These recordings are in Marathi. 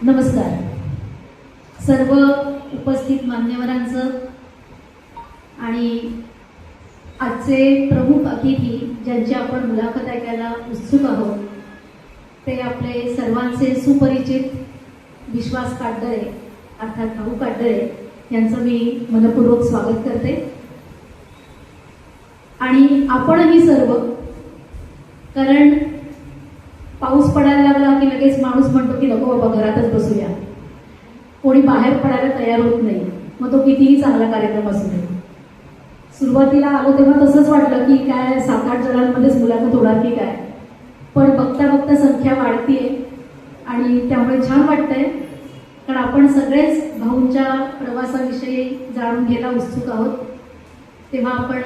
नमस्कार सर्व उपस्थित मान्यवरांचं आणि आजचे प्रमुख अतिथी ज्यांची आपण मुलाखत ऐकायला उत्सुक आहोत ते आपले सर्वांचे सुपरिचित विश्वास काटदरे अर्थात भाऊ काटदरे यांचं मी मनपूर्वक स्वागत करते। आणि आपणही सर्व, कारण पाऊस पडायला लागला की लगेच माणूस म्हणतो की नको बाबा घरातच बसूया, कोणी बाहेर पडायला तयार होत नाही, मग तो कितीही चांगला कार्यक्रम असू दे। सुरुवातीला आलो तेव्हा तसंच वाटलं की काय 7-8 जणांमध्येच मुलाखत होणार की काय, पण बघता बघता संख्या वाढतीये आणि त्यामुळे छान वाटतंय, कारण आपण सगळेच भाऊंच्या प्रवासाविषयी जाणून घ्यायला उत्सुक आहोत। तेव्हा आपण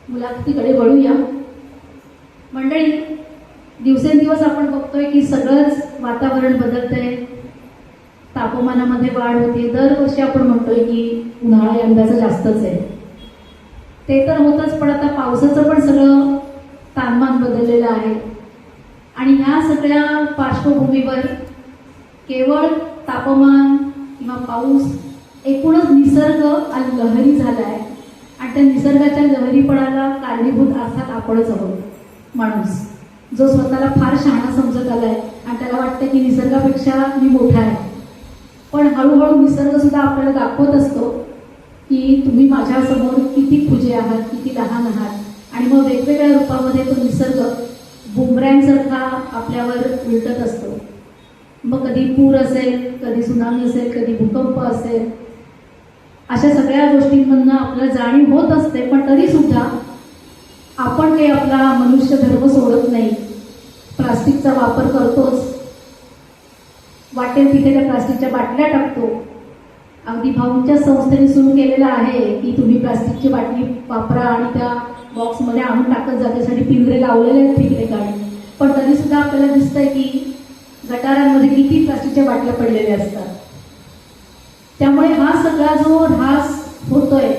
मुलाखतीकडे वळूया। मंडळी, दिवसेंदिवस आपण बघतोय की सगळंच वातावरण बदलतंय, तापमानामध्ये वाढ होते। दरवर्षी आपण म्हणतोय की उन्हाळा यंदाचा जास्तच आहे, ते तर होतच, पण आता पावसाचं पण सगळं तापमान बदललेलं आहे। आणि ह्या सगळ्या पार्श्वभूमीवर केवळ तापमान किंवा पाऊस, एकूणच निसर्ग आज लहरी झाला आहे आणि त्या निसर्गाच्या लहरीपणाला कारणीभूत अर्थात आपणच आहोत। माणूस जो स्वतःला फार शहाणा समजत आलाय आणि त्याला वाटतं की निसर्गापेक्षा मी मोठा आहे, पण हळूहळू निसर्ग सुद्धा आपल्याला दाखवत असतो की तुम्ही माझ्यासमोर किती खुजे आहात, किती लहान आहात। आणि मग वेगवेगळ्या रूपामध्ये तो निसर्ग बुमरँगसारखा आपल्यावर उलटत असतो। मग कधी पूर असेल, कधी सुनामी असेल, कधी भूकंप असेल, अशा सगळ्या गोष्टींमधनं आपल्याला जाणीव होत असते, पण तरी सुद्धा आपण काही आपला मनुष्य धर्म सोडत नाही, प्लास्टिकचा वापर करतोच, वाटेल तिथे त्या प्लास्टिकच्या बाटल्या टाकतो। अगदी भाऊंच्या संस्थेने सुरू केलेलं आहे की तुम्ही प्लास्टिकची बाटली वापरा आणि त्या बॉक्समध्ये आणून टाकत जा, त्यासाठी पिंजरे लावलेले आहेत ठिकठिकाणी, पण तरी सुद्धा आपल्याला दिसतंय की गटारांमध्ये किती प्लास्टिकच्या बाटल्या पडलेल्या असतात। त्यामुळे हा सगळा जो ऱ्हास होतोय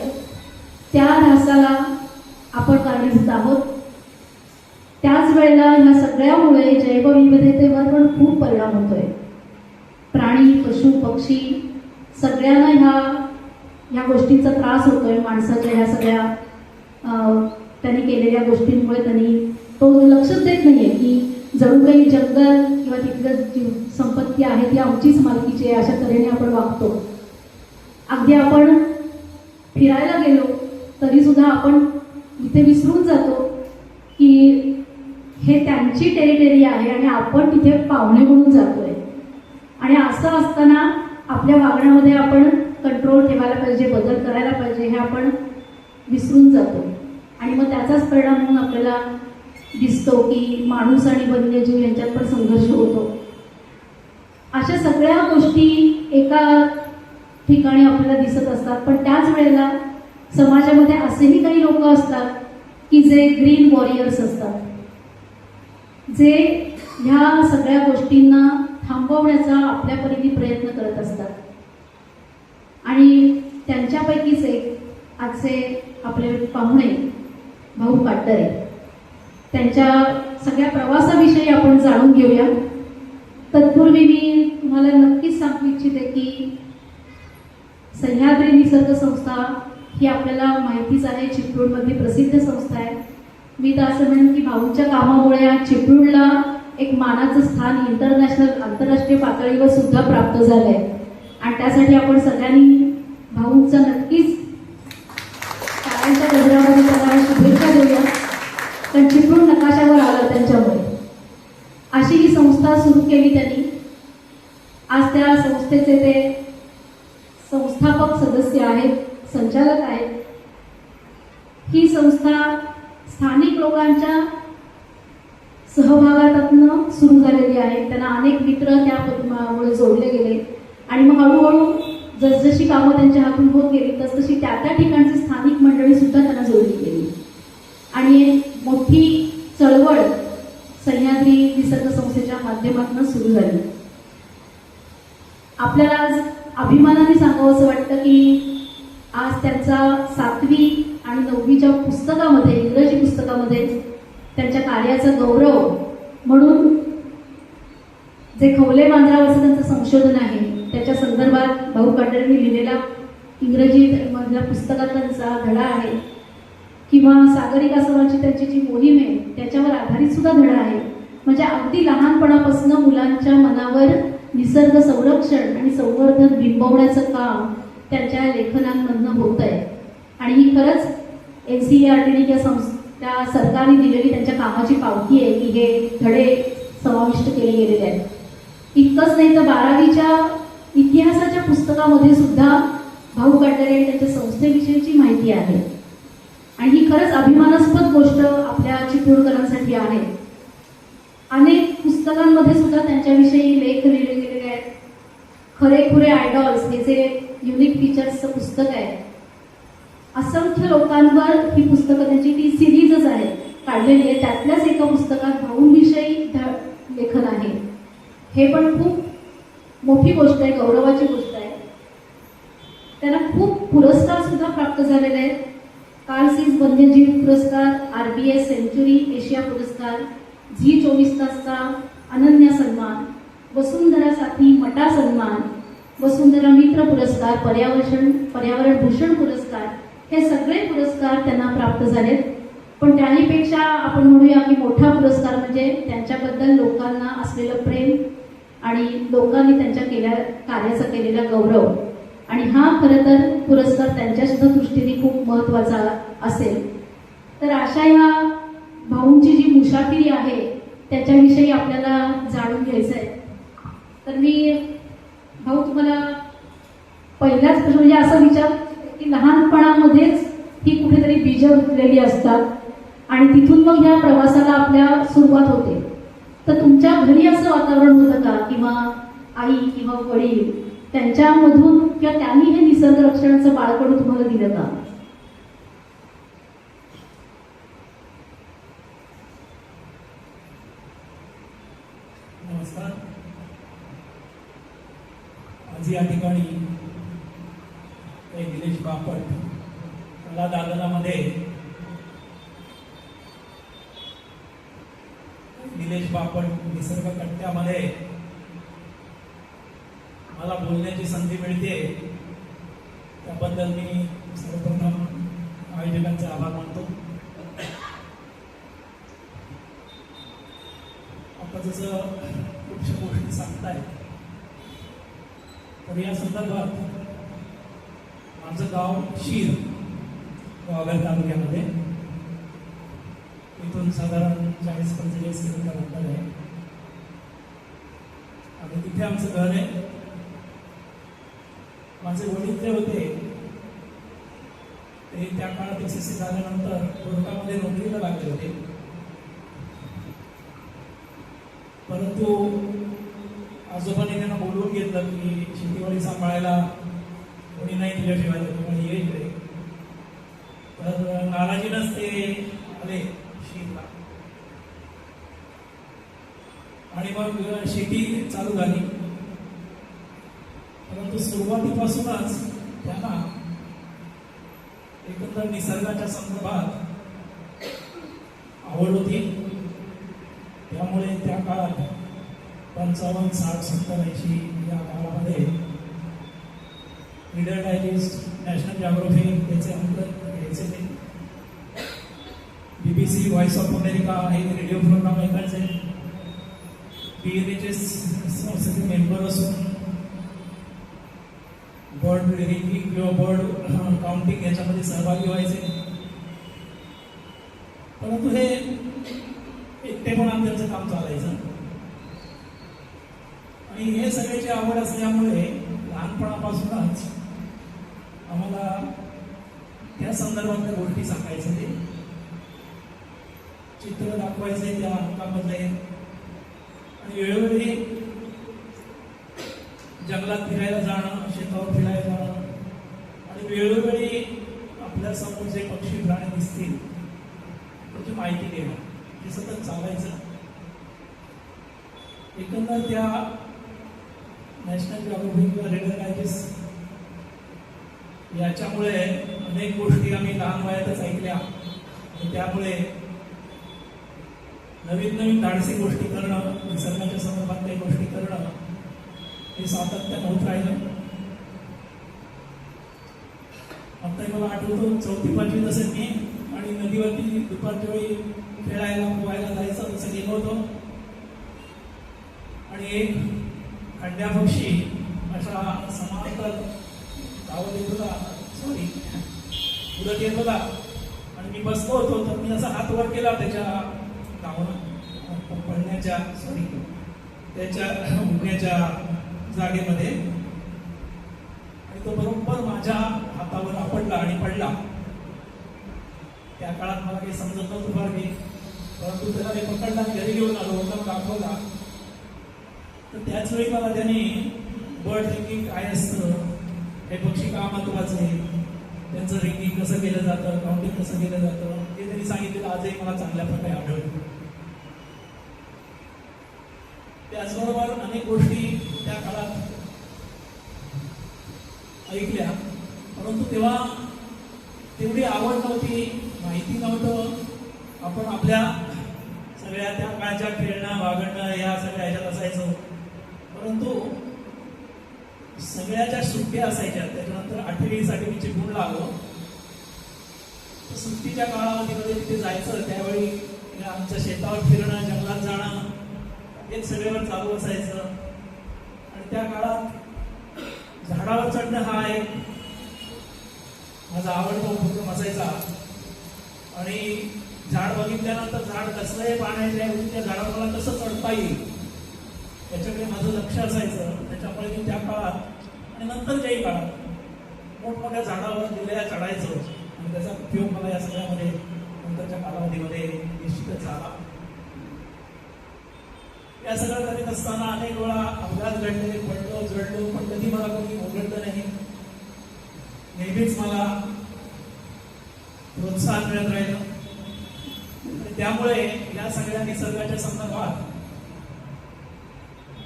त्या ऱ्हासाला आपण कारणीभूत आहोत। त्याच वेळेला ह्या सगळ्यामुळे जैवविविधतेवर पण खूप परिणाम होतोय। प्राणी, पशु, पक्षी सगळ्यांना ह्या गोष्टींचा त्रास होतोय। माणसाच्या ह्या सगळ्या त्यांनी केलेल्या गोष्टींमुळे त्यांनी तो लक्षच देत नाहीये की जणू काही जंगल किंवा तिथलं जी संपत्ती आहे ती आमचीच मालकीची आहे, अशा तऱ्हेने आपण वागतो। अगदी आपण फिरायला गेलो तरी सुद्धा आपण इथे विसरून जातो की हे त्यांची टेरिटरी आहे आणि आपण तिथे पाहुणे म्हणून जातोय। आणि असं असताना आपल्या वागण्यामध्ये आपण कंट्रोल ठेवायला पाहिजे, बदल करायला पाहिजे, हे आपण विसरून जातो। आणि मग त्याचाच परिणाम म्हणून आपल्याला दिसतो की माणूस आणि वन्यजीव यांच्यात पण संघर्ष होतो। अशा सगळ्या गोष्टी एका ठिकाणी आपल्याला दिसत असतात, पण त्याच वेळेला समाजामध्ये असेही काही लोक असतात की जे ग्रीन वॉरियर्स असतात, जे ह्या सगळ्या गोष्टींना थांबवण्याचा आपल्या परीने प्रयत्न करत असतात। आणि त्यांच्यापैकीच एक आजचे आपले पाहुणे भाऊ काटदरे, त्यांच्या सगळ्या प्रवासाविषयी आपण जाणून घेऊया। तत्पूर्वी मी तुम्हाला नक्कीच सांगू इच्छिते की सह्याद्री निसर्ग संस्था ही आपल्याला माहितीच आहे, चिपळूणमध्ये प्रसिद्ध संस्था आहे। मी तर असं म्हणेन की भाऊंच्या कामामुळे या चिपळूणला एक मानाचं स्थान आंतरराष्ट्रीय पातळीवर सुद्धा प्राप्त झालंय। आणि त्यासाठी आपण सगळ्यांनी भाऊंचा नक्कीच टाळ्यांच्या गजरामध्ये त्यांना शुभेच्छा देऊया, कारण चिपळूण नकाशावर आला त्यांच्यामुळे। अशी ही संस्था सुरू केली त्यांनी। आज त्या संस्थेचे ते संस्थापक सदस्य आहेत, संचालक आहेत। ही संस्था स्थानिक लोकांच्या सहभागातून सुरू झालेली आहे। त्यांना अनेक मित्र त्यामुळे जोडले गेले आणि मग हळूहळू जसजशी कामं त्यांच्या हातून होत गेली तसतशी त्या ठिकाणची स्थानिक मंडळी सुद्धा त्यांना जोडली गेली आणि मोठी चळवळ सह्याद्री निसर्ग संस्थेच्या माध्यमातून सुरू झाली। आपल्याला आज अभिमानाने सांगावं असं वाटतं की आज त्यांचा 7वी आणि 9वीच्या पुस्तकामध्ये, इंग्रजी पुस्तकामध्ये त्यांच्या कार्याचा गौरव म्हणून जे खवले बांद्रावरचं त्यांचं संशोधन आहे त्याच्या संदर्भात भाऊ काटरेंनी लिहिलेला इंग्रजी मधल्या पुस्तकातला धडा आहे, किंवा सागरिका समाजची त्यांची जी मोहीम आहे त्याच्यावर आधारित सुद्धा धडा आहे. म्हणजे अगदी लहानपणापासून मुलांच्या मनावर निसर्ग संरक्षण आणि संवर्धन बिंबवण्याचं काम त्यांच्या लेखनांमधनं होत आहे. आणि ही खरंच NCERT त्या सरकारने दिलेली त्यांच्या कामाची पावती आहे की हे धडे समाविष्ट केले गेलेले आहेत. इतकंच नाही तर 12वीच्या इतिहासाच्या पुस्तकामध्ये सुद्धा भाऊ काटरे त्यांच्या संस्थेविषयीची माहिती आहे. आणि ही खरंच अभिमानास्पद गोष्ट आपल्या चिपळूणकरांसाठी आहे. अनेक पुस्तकांमध्ये सुद्धा त्यांच्याविषयी लेख लिहिले गेलेले आहेत. खरेखुरे आयडॉल्स हे जे युनिक फीचर्सचं पुस्तक आहे, असंख्य लोकांवर ही पुस्तकं त्यांची ती सिरीजच आहे काढलेली आहे. त्यातल्याच एका पुस्तकात भाऊंविषयी लेखन आहे. हे पण खूप मोठी गोष्ट आहे, गौरवाची गोष्ट आहे. त्यांना खूप पुरस्कार सुद्धा प्राप्त झालेले आहेत. कार्ल सीज वन्यजीव पुरस्कार, RBS सेंचुरी एशिया पुरस्कार, झी 24 तासचा अनन्या सन्मान, वसुंधरा साथी मटा सन्मान, वसुंधरा मित्र पुरस्कार, पर्यावरण भूषण पुरस्कार, हे सगळे पुरस्कार त्यांना प्राप्त झालेत. पण त्याहीपेक्षा आपण म्हणूया की मोठा पुरस्कार म्हणजे त्यांच्याबद्दल लोकांना असलेलं प्रेम आणि लोकांनी त्यांच्या कार्याचा केलेला गौरव. आणि हा खरं तर पुरस्कार त्यांच्या सुद्धा दृष्टीने खूप महत्त्वाचा असेल. तर अशा ह्या भाऊंची जी मुसाफिरी आहे त्याच्याविषयी आपल्याला जाणून घ्यायचं आहे. तर मी भाऊ तुम्हाला पहिल्याच प्रश्न म्हणजे असं विचार की लहानपणामध्येच ही कुठेतरी बीज रुतलेली असतात आणि तिथून मग ह्या प्रवासाला आपल्या सुरुवात होते. तर तुमच्या घरी असं वातावरण होतं का, किंवा आई किंवा वडील त्यांच्यामधून किंवा त्यांनी हे निसर्ग रक्षणाचं बाळकडू तुम्हाला दिलं का? नमस्कार. आज या ठिकाणी निलेश बापट कला दालनामध्ये निलेश बापट निसर्ग कट्ट्यामध्ये मला बोलण्याची संधी मिळते त्याबद्दल मी सर्वप्रथम आयोजकांचे आभार मानतो. आता जसं खूपशा गोष्टी सांगताय तर या संदर्भात माझं गाव शीर गावगाव तालुक्यामध्ये, इथून साधारण 40-45 किलोमीटर अंतर आहे आणि तिथे आमचं घर आहे. माझे वडील जे होते ते त्या काळात SSC झाल्यानंतर कोर्टामध्ये नोकरीला लागले होते. परंतु आजोबांनी त्यांना बोलवून घेतलं की शेतीवाडी सांभाळायला कोणी नाही तुझ्याशिवाय, तुम्हाला ये इकडे. तर नाराजीनंच ते आले शेतीला आणि मग शेती चालू झाली. परंतु सुरुवातीपासूनच त्यांना एकंदर निसर्गाच्या संदर्भात आवड होती. त्यामुळे त्या काळात 55, 60, 70, 80 या काळामध्ये रीडर डायजेस्ट, नॅशनल जॉग्राफी याचे अंक घ्यायचे ते. BBC, व्हॉइस ऑफ अमेरिका हे रेडिओ प्रोग्राम ऐकायचे. BNHS संस्थेचे मेंबर असून बर्ड रेंकिंग किंवा बर्ड काउंटिंग याच्यामध्ये सहभागी व्हायचे. परंतु हे एकटेपणाने त्यांचं काम चालायचं आणि हे सगळ्याची आवड असल्यामुळे लहानपणापासूनच आम्हाला त्या संदर्भातल्या गोष्टी सांगायचं, ते चित्र दाखवायचे त्या अंकामधले आणि वेळोवेळी जंगलात फिरायला जाणं, शेतावर फिरायला जाणं आणि वेळोवेळी आपल्या समोर जे पक्षी प्राणी दिसतील त्याची माहिती देणं, हे सतत चालायचं. एकंदर त्या नॅशनल जॉग्राफी किंवा रीडर डायजेस्ट याच्यामुळे अनेक गोष्टी आम्ही लहान वयातच ऐकल्या आणि त्यामुळे नवीन नवीन धाडसी गोष्टी करणं, निसर्गाच्या संदर्भात काही गोष्टी करणं हे सातत्यानं होत राहिलं. आता मला आठवतो 4थी-5वीत असेल मी, आणि नदीवरती दुपारच्या वेळी खेळायला पोहायला जायचं, तसं गेलो होतो. आणि एक खंड्या पक्षी अशा समांतर धावत येत होता, सॉरी उडत येत होता, आणि मी बसलो होतो. तर मी असा हात वर केला त्याच्या पडण्याच्या त्याच्या उडण्याच्या जागेमध्ये, आणि तो बरोबर माझ्या हातावर आपडला आणि पडला. त्या काळात मला काही समजत नव्हतं फार काही, परंतु त्याला मी पकडला, घरी घेऊन आलो, होता दाखवला. तर त्याच वेळी मला त्याने बर्ड रिंगिंग काय असतं, हे पक्षी का महत्वाचं आहे, त्यांचं रिंगिंग कसं केलं जातं, काउंटिंग कसं केलं जातं, हे त्यांनी सांगितलेलं आजही मला चांगल्या प्रकारे आढळतं. त्याचबरोबर अनेक गोष्टी त्या काळात ऐकल्या, परंतु तेव्हा तेवढी आवड नव्हती, माहिती नव्हतं. आपण आपल्या सगळ्या त्या काळच्या खेळणं वागणं या सगळ्या ह्याच्यात असायचं. परंतु सगळ्याच्या सुट्ट्या असायच्या. त्याच्यानंतर 8वीसाठी मी चिपळूणला आलो. तर सुट्टीच्या काळामध्ये तिथे जायचं, त्यावेळी आमच्या शेतावर फिरणं, जंगलात जाणं हेच सगळ्यावर चालू असायचं. आणि त्या काळात झाडावर चढणं हा एक माझा आवडता उपक्रम असायचा. आणि झाड बघितल्यानंतर झाड कसलं आहे पाण्याच्या, त्या झाडावर मला कसं चढता येईल त्याच्याकडे माझं लक्ष असायचं. त्याच्यामुळे मी त्या काळात आणि नंतरच्याही काळात मोठमोठ्या झाडावर दिलेल्या चढायचो, आणि त्याचा उपयोग मला या सगळ्यामध्ये नंतरच्या कालावधीमध्ये निश्चितच झाला. या सगळं करीत असताना अनेक वेळा अपघात घडले, पडलो, जडलो, पण कधी मला कोणी ओरडलं नाही. नेहमीच मला प्रोत्साहन मिळत राहिलं. आणि त्यामुळे या सगळ्या निसर्गाच्या संदर्भात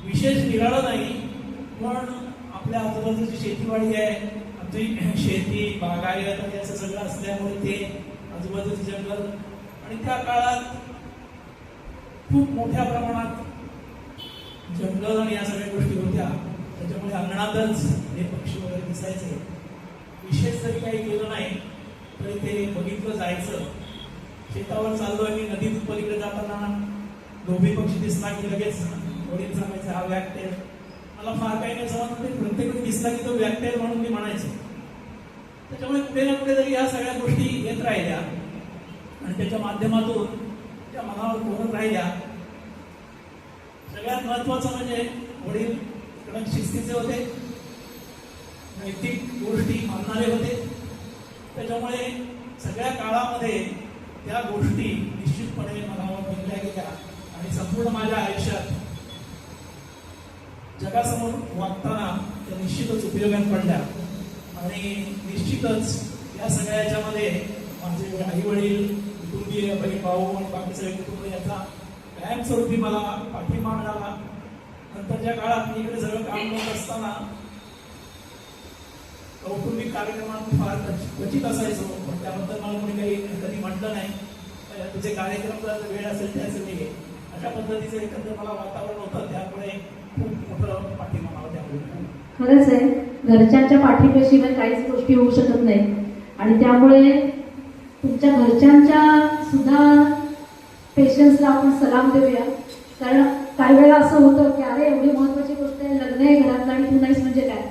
विशेष निराळं नाही, पण आपल्या आजूबाजूची शेतीवाडी आहे, आमची शेती बागायत आणि असं सगळं असल्यामुळे ते आजूबाजूचे जंगल, आणि त्या काळात खूप मोठ्या प्रमाणात जंगल आणि या सगळ्या गोष्टी होत्या. त्याच्यामुळे अंगणातच हे पक्षी वगैरे दिसायचे. विशेष जरी काही केलं नाही तरी ते बघितलं जायचं. शेतावर चाललोय मी, नदीतून पलीकडे जाताना धोबी पक्षी दिसला की लगेच वडील सांगायचं हा व्याकटेल. मला फार काही नाही समजत नाही, प्रत्येक वेळी दिसला की तो व्याकटेल म्हणून मी म्हणायचो. त्याच्यामुळे कुठे ना कुठे तरी या सगळ्या गोष्टी येत राहिल्या, आणि त्याच्या माध्यमातून त्या मनावर कोरत राहिल्या. सगळ्यात महत्वाचं म्हणजे वडील कडक शिस्तीचे होते, नैतिक गोष्टी मानणारे होते. त्याच्यामुळे सगळ्या काळामध्ये त्या गोष्टी निश्चितपणे मनावर बनल्या गेल्या, आणि संपूर्ण माझ्या आयुष्यात जगासमोर वागताना त्या निश्चितच उपयोगात पडल्या. आणि निश्चितच या सगळ्या याच्यामध्ये माझे आई वडील, कुटुंबीय, बहीण भाऊ आणि बाकी सगळे कुटुंब याचा कायमस्वरूपी मला पाठिंबा मिळाला. नंतरच्या काळात मी इकडे सगळं काम करत असताना कौटुंबिक कार्यक्रमात फार क्वचित असायचो, पण त्याबद्दल मला कोणी काही कधी म्हटलं नाही. तुझे कार्यक्रम जर वेळ असेल त्यासाठी अशा पद्धतीचं एकंदर मला वातावरण होतं, त्यामुळे खूप मोठं पाठिंबा मला त्यामुळे. खरंच आहे, घरच्यांच्या पाठिंब्याशिवाय काहीच गोष्टी होऊ शकत नाही. आणि त्यामुळे तुमच्या घरच्यांच्या सुद्धा पेशन्सला आपण सलाम देऊया. कारण काही वेळा असं होतं की अरे एवढी महत्वाची गोष्ट आहे, लग्न आहे घरातलं आणि तू नाहीस म्हणजे काय,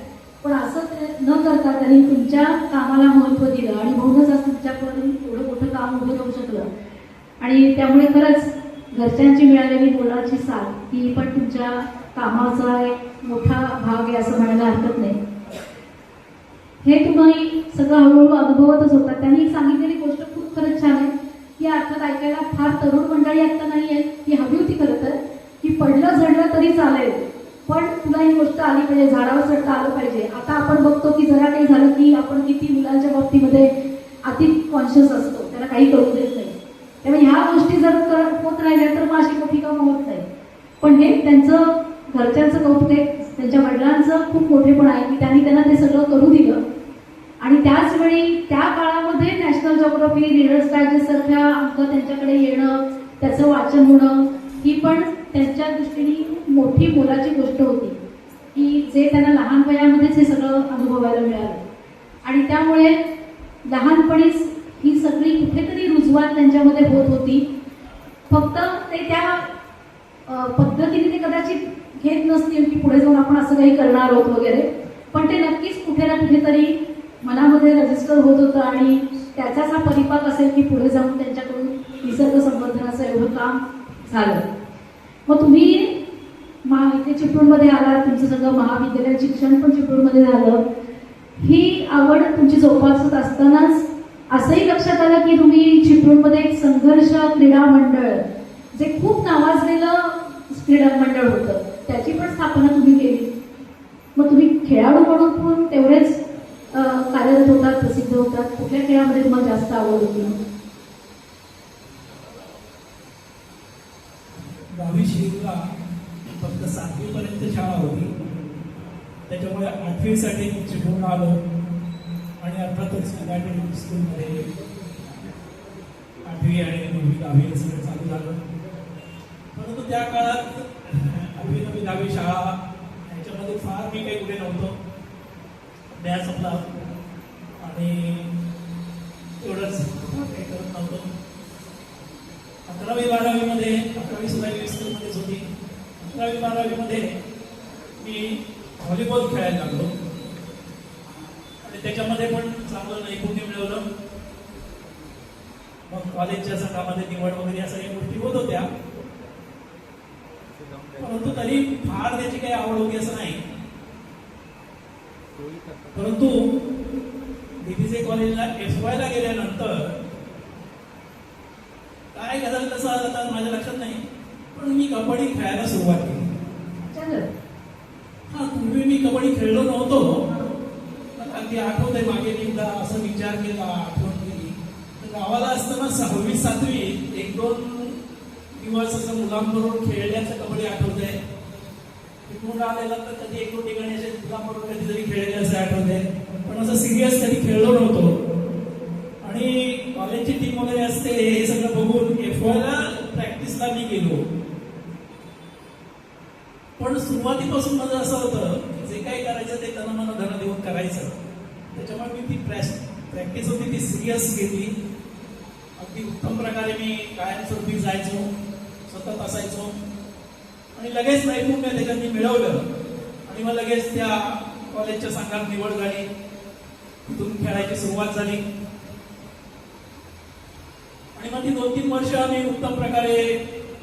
पण असं न करता त्यांनी तुमच्या कामाला महत्त्व दिलं, आणि म्हणूनच आज तुमच्यापर्यंत एवढं मोठं काम उभं राहू शकलं. आणि त्यामुळे खरंच घरच्यांची मिळालेली मोलाची साथ ही पण तुमच्या कामाचा एक मोठा भाग आहे असं म्हणायला हरकत नाही. हे तुम्ही सगळं हळूहळू अनुभवतच होता. त्यांनी सांगितलेली गोष्ट खूप खरंच छान आहे. ही अर्थात ऐकायला फार तरुण मंडळी आता नाही आहे, ती हवी होती खरं तर, की पडलं झडलं तरी चालेल, पण तुला ही गोष्ट आली पाहिजे, झाडावर चढता आलं पाहिजे. आता आपण बघतो की जरा काही झालं की आपण किती मुलांच्या बाबतीमध्ये अति कॉन्शियस असतो, त्याला काही करू देत नाही. त्यामुळे ह्या गोष्टी जर होत राहिल्या तर मग अशी मोठी कामं होत नाही. पण हे त्यांचं घरच्यांचं कौतुक आहे, त्यांच्या वडिलांचं खूप मोठेपण आहे की त्यांनी त्यांना ते सगळं करू दिलं. आणि त्याच वेळी त्या काळामध्ये नॅशनल जिओग्राफी, रीडर्स डायजेस्ट सारख्या अंक त्यांच्याकडे येणं, त्याचं वाचन होणं ही पण त्यांच्या दृष्टीने मोठी मोलाची गोष्ट होती की जे त्यांना लहान वयामध्येच हे सगळं अनुभवायला मिळालं. आणि त्यामुळे लहानपणीच ही सगळी कुठेतरी रुजवात त्यांच्यामध्ये होत होती. फक्त ते त्या पद्धतीने ते कदाचित घेत नसतील की पुढे जाऊन आपण असं काही करणार आहोत वगैरे, पण ते नक्कीच कुठे ना कुठेतरी मनामध्ये रजिस्टर होत होतं आणि त्याचाच हा परिपाक असेल की पुढे जाऊन त्यांच्याकडून निसर्ग संवर्धनाचं एवढं काम झालं. मग तुम्ही इथे चिपळूणमध्ये आलात, तुमचं सगळं महाविद्यालय शिक्षण पण चिपळूणमध्ये झालं. ही आवड तुमची जोपासत असतानाच असंही लक्षात आलं की तुम्ही चिपळूणमध्ये एक संघर्ष क्रीडा मंडळ, जे खूप नावाजलेलं क्रीडा मंडळ होतं, त्याची पण स्थापना तुम्ही केली. मग तुम्ही खेळाडू म्हणून पण तेवढेच कार्यरत होतात, प्रसिद्ध होतात. कुठल्या खेळामध्ये तुम्हाला जास्त आवड होती? 10वी शिरीला फक्त 7वी पर्यंत शाळा होती, त्याच्यामुळे 8वी साठी चिपळूण आलो आणि अर्थातच युनायटेड स्कूलमध्ये 8वी आणि 9वी 10वी हे सगळं चालू झालं. परंतु त्या काळात 8वी 9वी 10वी शाळा याच्यामध्ये फार मी काही पुढे नव्हतो. अभ्यास आपला आणि तेवढंच काही करत नव्हतो. 11वी 12वी मध्ये, 11वी सुद्धा स्कूलमध्येच होती. 11वी 12वी मध्ये मी व्हॉलीबॉल खेळायला लागलो आणि त्याच्यामध्ये पण चांगलं नैपुण्य मिळवलं. मग कॉलेजच्या संघामध्ये निवड वगैरे या सगळ्या गोष्टी होत होत्या. परंतु तरी फार त्याची काही आवड होती असं नाही. परंतु डीबीजे कॉलेजला FY ला गेल्यानंतर काय घडलं तसं आता माझ्या लक्षात नाही, पण मी कबड्डी खेळायला सुरुवात केली. हा, पूर्वी मी कबड्डी खेळलो नव्हतो. अगदी आठवत आहे, मागे मी एकदा असं विचार केला, आठवण केली तर गावाला असताना 6वी 7वी 1-2 दिवस असं मुलांबरोबर खेळल्याचं कबड्डी आठवत आहे. तिकडून आलेला तर कधी 1-2 ठिकाणी असे मुलांबरोबर कधीतरी खेळले असं आठवत आहे, पण असं सिरियस कधी खेळलो नव्हतो. आणि कॉलेजची टीम वगैरे असते हे सगळं बघून FY ला प्रॅक्टिसला मी गेलो. पण सुरुवातीपासून माझं असं होतं की जे काही करायचं ते त्यांना मला धन देऊन करायचं. त्याच्यामुळे मी ती प्रॅक्टिस होती ती सिरियस घेतली. अगदी उत्तम प्रकारे मी कायमस्वरूपी जायचो, सतत असायचो आणि लगेच नैपुण्य त्याच्यात मी मिळवलं. आणि मग लगेच त्या कॉलेजच्या संघात निवड झाली, तिथून खेळायची सुरुवात झाली. आणि मग ती 2-3 वर्ष आम्ही उत्तम प्रकारे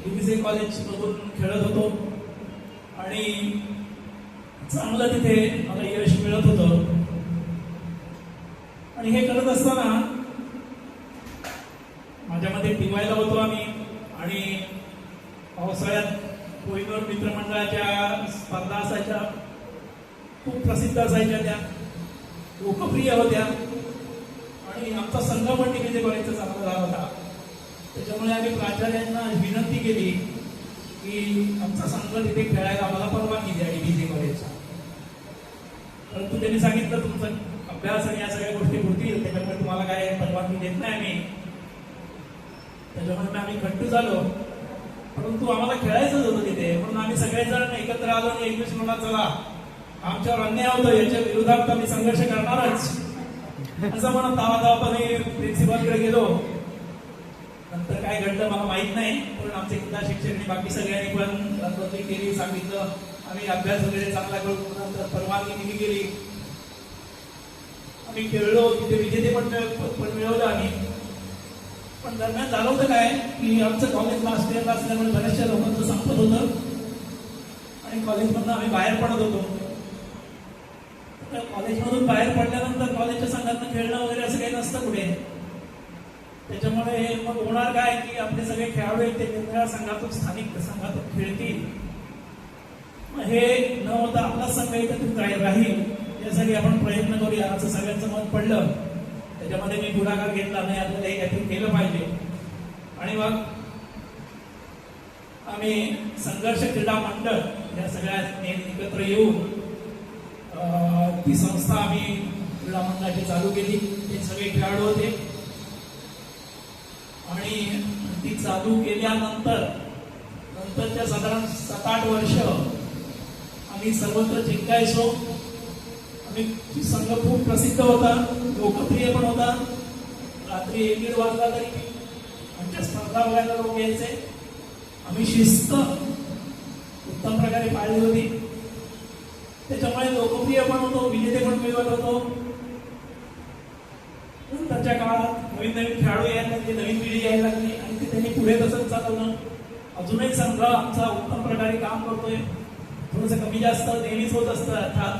डीबीजे कॉलेज मधून खेळत होतो आणि चांगलं तिथे मला यश मिळत होतं. आणि हे करत असताना माझ्यामध्ये टिवायला होतो आम्ही आणि पावसाळ्यात कोहिनूर मित्रमंडळाच्या स्पर्धा असायच्या, खूप प्रसिद्ध असायच्या, त्या लोकप्रिय होत्या आणि आमचा संघ पण डीबीजे कॉलेजचा चांगला झाला होता. त्याच्यामुळे आम्ही प्राचार्यांना विनंती केली की आमचा संघ तिथे खेळायला आम्हाला परवानगी द्या डीबीजे कॉलेजचा. परंतु त्यांनी सांगितलं तुमचा अभ्यास आणि या सगळ्या गोष्टी होतील, त्याच्यामुळे तुम्हाला काय परवानगी देत नाही आम्ही. त्याच्यामुळे आम्ही खट्टू झालो. परंतु आम्हाला खेळायचंच होतं तिथे, म्हणून आम्ही सगळेजण एकत्र आलो आणि एकवीस म्हणला चला आमच्यावर अन्याय होतो, याच्या विरोधात आम्ही संघर्ष करणारच असं म्हणून धावाधावपणे प्रिन्सिपलकडे गेलो. नंतर काय घडलं मला माहित नाही, पण आमचे क्रीडा शिक्षक बाकी सगळ्यांनी पण रद्दबदली केली, सांगितलं आम्ही अभ्यास वगैरे चांगला करू, नंतर परवानगी दिली गेली. आम्ही खेळलो तिथे, विजेते पण मिळवलं आम्ही. पण दरम्यान झालं होतं काय की आमचं कॉलेज लास्ट इयरला असल्यामुळे बऱ्याचशा लोकांचं संपत होतं आणि कॉलेजमधून आम्ही बाहेर पडत होतो. कॉलेजमधून बाहेर पडल्यानंतर कॉलेजच्या संघातनं खेळणं वगैरे असं काही नसतं पुढे. त्याच्यामुळे मग होणार काय की आपले सगळे खेळाडू आहेत ते वेगवेगळ्या संघातून, स्थानिक संघातून खेळतील. मग हे न होता आपला संघ एकत्रित राहील यासाठी आपण प्रयत्न करूया असं सगळ्यांचं मत पडलं. त्याच्यामध्ये मी पुढाकार घेतला, नाही आपल्याला हे काहीतरी केलं पाहिजे. आणि मग आम्ही संघर्ष क्रीडा मंडळ या सगळ्या एकत्र येऊन ती संस्था आम्ही क्रीडा मंडळाची चालू केली. ते सगळे खेळाडू होते आणि ती चालू केल्यानंतर नंतरच्या साधारण 7-8 वर्ष आम्ही सर्वत्र जिंकायचो. आम्ही संघ खूप प्रसिद्ध होता, लोकप्रिय पण होता. रात्री 1-1:30 वाजला तरी आमच्या स्पर्धा बघायला लोक यायचे. आम्ही शिस्त उत्तम प्रकारे पाळली होती, त्याच्यामुळे लोकप्रिय पण होतो, विजेते पण मिळवत होतो. नंतरच्या काळात नवीन नवीन खेळाडू यायला लागले, नवीन पिढी यायला लागली आणि ते त्यांनी पुढे तसंच चालवलं. अजूनही संघ आमचा उत्तम प्रकारे काम करतोय. थोडंसं कमी जास्त नेहमीच होत असतं अर्थात,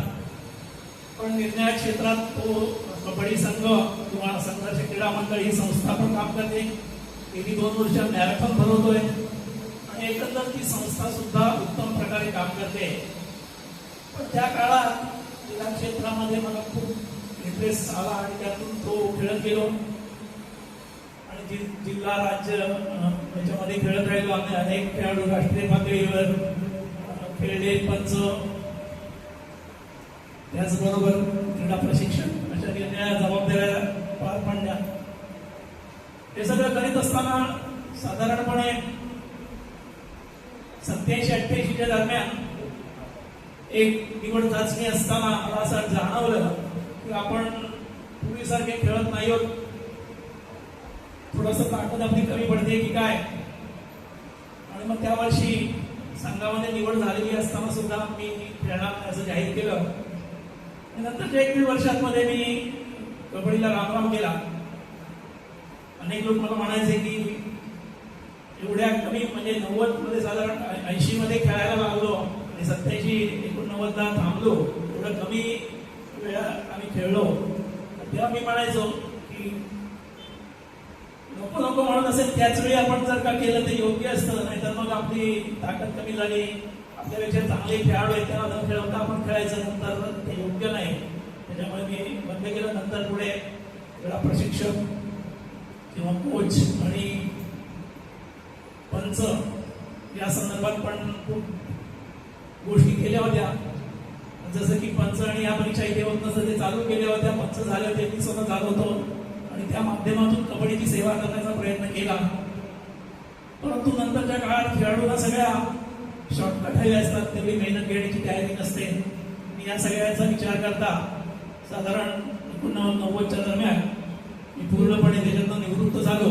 पण निर्णायक क्षेत्रात तो कबड्डी संघ किंवा संघर्ष क्रीडा मंडळ ही संस्था पण काम करते. गेली 2 वर्ष मॅरेथॉन भरवतोय आणि एकंदर ती संस्था सुद्धा उत्तम प्रकारे काम करते. पण त्या काळात क्रीडा क्षेत्रामध्ये मला खूप इंटरेस्ट आला आणि त्यातून तो खेळत गेलो आणि जिल्हा राज्य याच्यामध्ये खेळत राहिलो. आम्ही अनेक खेळाडू राष्ट्रीय पातळीवर खेळले, पंच, त्याचबरोबर क्रीडा प्रशिक्षण अशा निर्णया जबाबदाऱ्या पार पाडल्या. हे सगळं करीत असताना साधारणपणे 87-88च्या दरम्यान एक निवड चाचणी असताना मला असं जाणवलं की आपण पूर्वीसारखे खेळत नाही आहोत, थोडंसं ताकद आपली कमी पडते की काय. आणि मग त्या वर्षी संघामध्ये निवड झालेली असताना सुद्धा मी खेळणार असं जाहीर केलं. नंतरच्या 1-1.5 वर्षांमध्ये मी कबड्डीला रामराम केला. अनेक लोक मला म्हणायचे की एवढ्या कमी म्हणजे 90 मध्ये साधारण 80 मध्ये खेळायला लागलो आणि 87-89ला थांबलो, एवढं कमी वेळा आम्ही खेळलो. तेव्हा मी म्हणायचो की नको नको म्हणत असेल त्याच वेळी आपण जर का केलं तर योग्य असतं, नाहीतर मग आपली ताकद कमी झाली, आपल्यापेक्षा चांगले खेळाडू आहेत त्यांना न खेळवता आपण खेळायचं, नंतर ते योग्य नाही. त्याच्यामुळे मी बंद केलं. नंतर पुढे क्रीडा प्रशिक्षक किंवा कोच आणि पंच या संदर्भात पण खूप गोष्टी केल्या होत्या. जसं की पंच आणि या परीक्षा इथे होत नसतं ते चालू केल्या होत्या, पंच झाले होते, मी स्वतः झालो होतो आणि त्या माध्यमातून कबड्डीची सेवा करण्याचा प्रयत्न केला. परंतु नंतरच्या काळात खेळाडूंना सगळ्या शॉर्टकट हवे असतात, तेवढी मेहनत घेण्याची तयारी नसते. मी या सगळ्याचा विचार करता साधारण 89-90च्या दरम्यान मी पूर्णपणे त्याच्यातून निवृत्त झालो.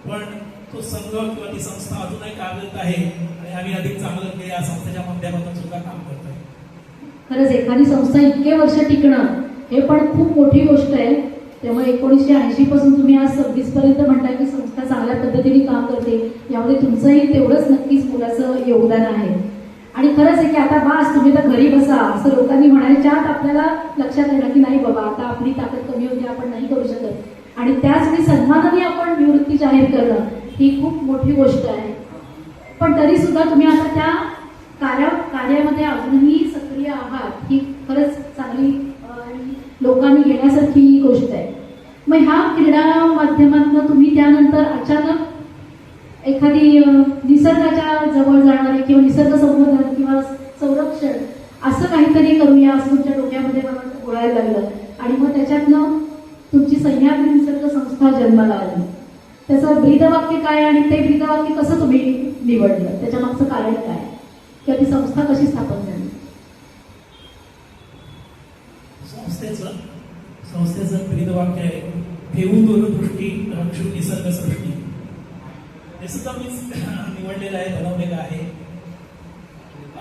पण तो संघ किंवा ती संस्था अजूनही कार्यरत आहे आणि आम्ही अधिक चांगलं या संस्थेच्या माध्यमातून सुद्धा काम करतोय. खरंच एखादी संस्था इतके वर्ष टिकणं हे पण खूप मोठी गोष्ट आहे. त्यामुळे 1980 पासून तुम्ही आज 26 पर्यंत म्हणताय की संस्था चांगल्या पद्धतीने काम करते, यामध्ये तुमचंही तेवढंच नक्कीच मोलाचं योगदान आहे. आणि खरंच आहे की आता बास तुम्ही तर घरी बसा असं लोकांनी म्हणायच्या आत आपल्याला लक्षात येणं की नाही बाबा आता आपली ताकद कमी होती, आपण नाही करू शकत, आणि त्याचवेळी सन्मानाने आपण निवृत्ती जाहीर करणं ही खूप मोठी गोष्ट आहे. पण तरी सुद्धा तुम्ही आता त्या कार्यामध्ये अजूनही सक्रिय आहात, ही खरंच चांगली आणि लोकांनी घेण्यासारखी गोष्ट आहे. मग ह्या क्रीडा माध्यमातून तुम्ही त्यानंतर अचानक एखादी निसर्गाच्या जवळ जाणारी किंवा निसर्ग संवर्धन किंवा संरक्षण असं काहीतरी करूया असं तुमच्या डोक्यामध्ये मला बोलायला लागलं आणि मग त्याच्यातनं तुमची सह्याद्री निसर्ग संस्था जन्माला आली. त्याचं ब्रीदवाक्य काय आणि ते ब्रीदवाक्य कसं तुम्ही निवडलं, त्याच्या मागचं कारण काय किंवा ती संस्था कशी स्थापन झाली? संस्थेचं ब्रीदवाक्य आहे ठेवू दूरदृष्टी रक्षू निसर्ग सृष्टी. हे सुद्धा मीच निवडलेलं आहे, बनवलेलं आहे.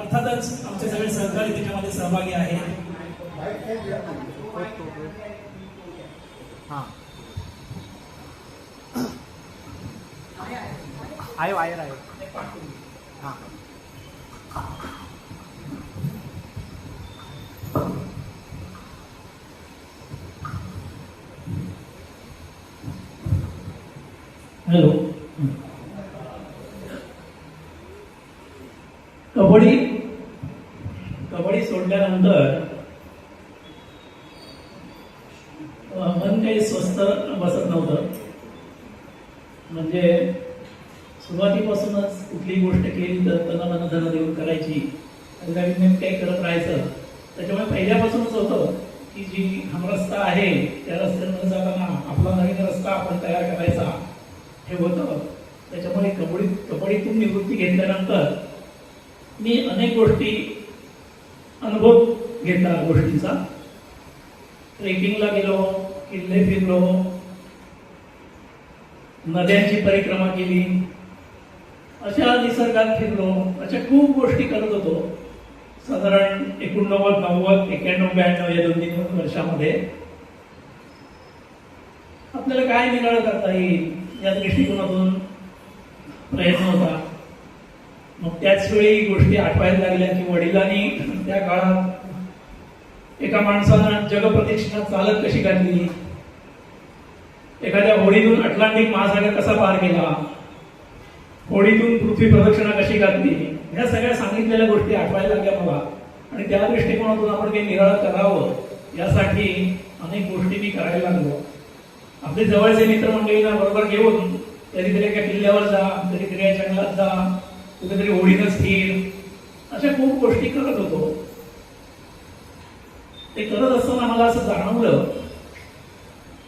अर्थातच आमचे सगळे सहकारी त्याच्यामध्ये सहभागी आहे. आहे वायर आहे. हां हॅलो. कबड्डी सोडल्यानंतर मन काही स्वस्त बसत नव्हतं. म्हणजे सुरुवातीपासूनच कुठलीही गोष्ट केली तर तन धन देऊन करायची आणि नवीन काही करत राहायचं. त्याच्यामुळे पहिल्यापासूनच होतं की जी रस्ता आहे त्या रस्त्यावर जाताना आपला नवीन रस्ता आपण तयार करायचा हे होतं. त्याच्यामुळे कबड्डीतून निवृत्ती घेतल्यानंतर मी अनेक गोष्टी अनुभव घेतला गोष्टींचा. ट्रेकिंगला गेलो, किल्ले फिरलो, नद्यांची परिक्रमा केली, अशा निसर्गात फिरलो, अशा खूप गोष्टी करत होतो. साधारण 89, 90, 91, 92 या 2-3 वर्षामध्ये आपल्याला काय निराळं करता येईल या दृष्टिकोनातून प्रयत्न होता. मग त्याच वेळी गोष्टी आठवायला लागल्या की वडिलांनी त्या काळात एका माणसानं जगप्रदक्षिणा चालत कशी काढली, एखाद्या होडीतून अटलांटिक महासागर कसा पार केला, होडीतून पृथ्वी प्रदक्षिणा कशी घातली, ह्या सगळ्या सांगितलेल्या गोष्टी आठवायला लागल्या मला. आणि त्या दृष्टिकोनातून आपण काही निराळं करावं यासाठी अनेक गोष्टी मी करायला लागलो. आपले जवळचे मित्रमंडळींना बरोबर घेऊन कधीतरी एका किल्ल्यावर जा, कधीतरी या जंगलात जा, कुठेतरी होडीनं स्थिर, अशा खूप गोष्टी करत होतो. ते करत असताना मला असं जाणवलं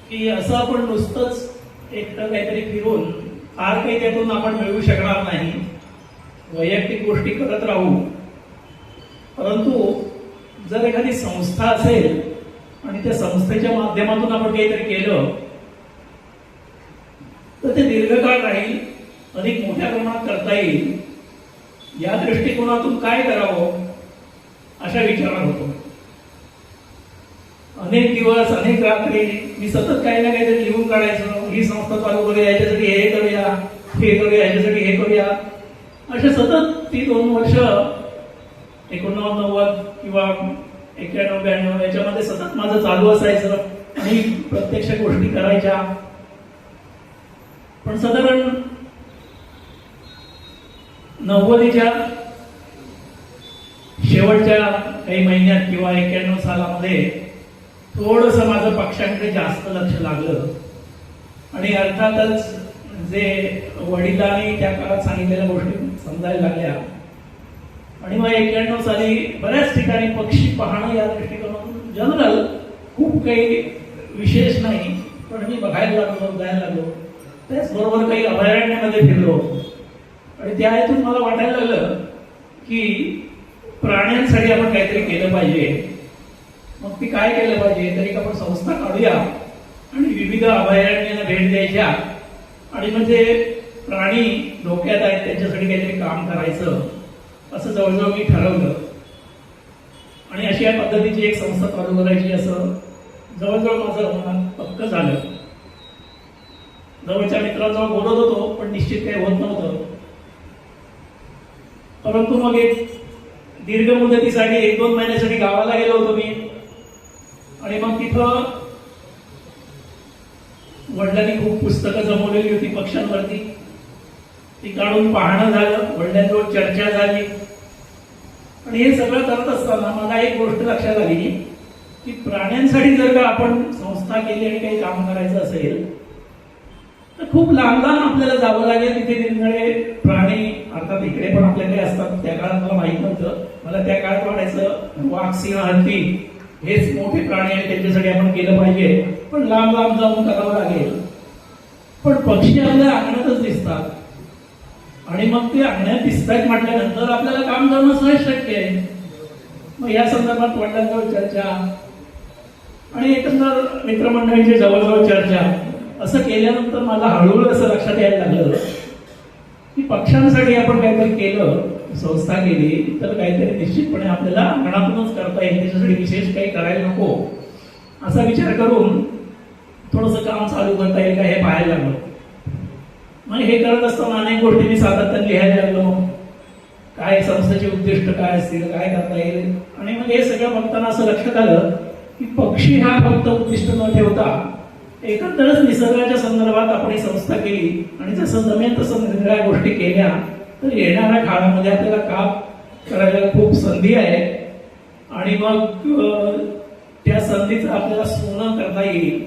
की असं आपण नुसतंच एकटं काहीतरी फिरून फार काही त्यातून आपण मिळवू शकणार नाही. वैयक्तिक गोष्टी करत राहू, परंतु जर एखादी संस्था असेल आणि त्या संस्थेच्या माध्यमातून आपण काहीतरी केलं तर ते दीर्घकाळ राहील, अधिक मोठ्या प्रमाणात करता येईल. या दृष्टिकोनातून काय करावं अशा विचारात होतो. अनेक दिवस, अनेक रात्री मी सतत काही ना काहीतरी लिहून काढायचं. ही संस्था चालू करूया, याच्यासाठी हे करूया, हे करूया, याच्यासाठी हे करूया, अशा सतत ती 2 वर्ष 89, 90 किंवा 91, 92 याच्यामध्ये सतत माझं चालू असायचं आणि प्रत्यक्ष गोष्टी करायच्या. पण साधारण 90च्या शेवटच्या काही महिन्यात किंवा 91 सालामध्ये थोडंसं माझं पक्षांकडे जास्त लक्ष लागलं. आणि अर्थातच जे वडिलांनी त्या काळात सांगितलेल्या गोष्टी समजायला लागल्या. आणि मग 91 साली बऱ्याच ठिकाणी पक्षी पाहणं या दृष्टिकोनातून जनरल खूप काही विशेष नाही, पण मी बघायला लागलो, जायला लागलो. त्याचबरोबर काही अभयारण्यामध्ये फिरलो आणि त्या हेतून मला वाटायला लागलं की प्राण्यांसाठी आपण काहीतरी केलं पाहिजे. मग ती काय केलं पाहिजे, तरी आपण संस्था काढूया आणि विविध अभयारण्यांना भेट द्यायच्या आणि म्हणजे प्राणी धोक्यात आहेत त्यांच्यासाठी काहीतरी काम करायचं, असं जवळजवळ मी ठरवलं. आणि अशी या पद्धतीची एक संस्था चालू करायची असं जवळजवळ माझं मनात पक्क झालं. जवळच्या मित्रांजवळ बोलत होतो, पण निश्चित काही होत नव्हतं. परंतु मग एक दीर्घ मुदतीसाठी 1-2 महिन्यासाठी गावाला गेलो होतो मी. आणि मग तिथं वडिलांनी खूप पुस्तकं जमवलेली होती पक्ष्यांवरती, ती काढून पाहणं झालं, वडिलांजवळ चर्चा झाली. आणि हे सगळं करत असताना मला एक गोष्ट लक्षात आली की प्राण्यांसाठी जर का आपण संस्था केली आणि काही काम करायचं असेल तर खूप लांब लांब आपल्याला जावं लागेल. तिथे निरनिराळे प्राणी, अर्थात इकडे पण आपल्याकडे असतात, त्या काळात मला माहित नव्हतं. मला त्या काळात वाटायचं वाघ, सिंह, हत्ती हेच मोठे प्राणी आहेत, त्यांच्यासाठी आपण केलं पाहिजे, पण लांब लांब जाऊन करावं लागेल. पण पक्षी आपल्या अंगणातच दिसतात आणि मग ते अंगणात दिसतात म्हटल्यानंतर आपल्याला काम करणं सहज शक्य आहे. मग या संदर्भात वडिलांजवळ चर्चा आणि एकंदर मित्रमंडळींची जवळजवळ चर्चा असं केल्यानंतर मला हळूहळू असं लक्षात यायला लागलं की पक्ष्यांसाठी आपण काहीतरी केलं, संस्था केली तर काहीतरी निश्चितपणे आपल्याला अंगणातूनच करता येईल, त्याच्यासाठी विशेष काही करायला नको असा विचार करून थोडंसं काम चालू करता येईल का हे पाहायला लागलो. मग हे करत असताना अनेक गोष्टी मी सातत्याने लिहायला लागलो. काय संस्थेचे उद्दिष्ट काय असतील, काय करता येईल. आणि मग हे सगळं बघताना असं लक्षात आलं की पक्षी हा फक्त उद्दिष्ट न ठेवता एकंदरच निसर्गाच्या संदर्भात आपण ही संस्था केली आणि जसं जमेल तसं निरनिराळ्या गोष्टी केल्या तर येणाऱ्या काळामध्ये आपल्याला काम करायला खूप संधी आहे. आणि मग त्या संधीचं आपल्याला सोनं करता येईल.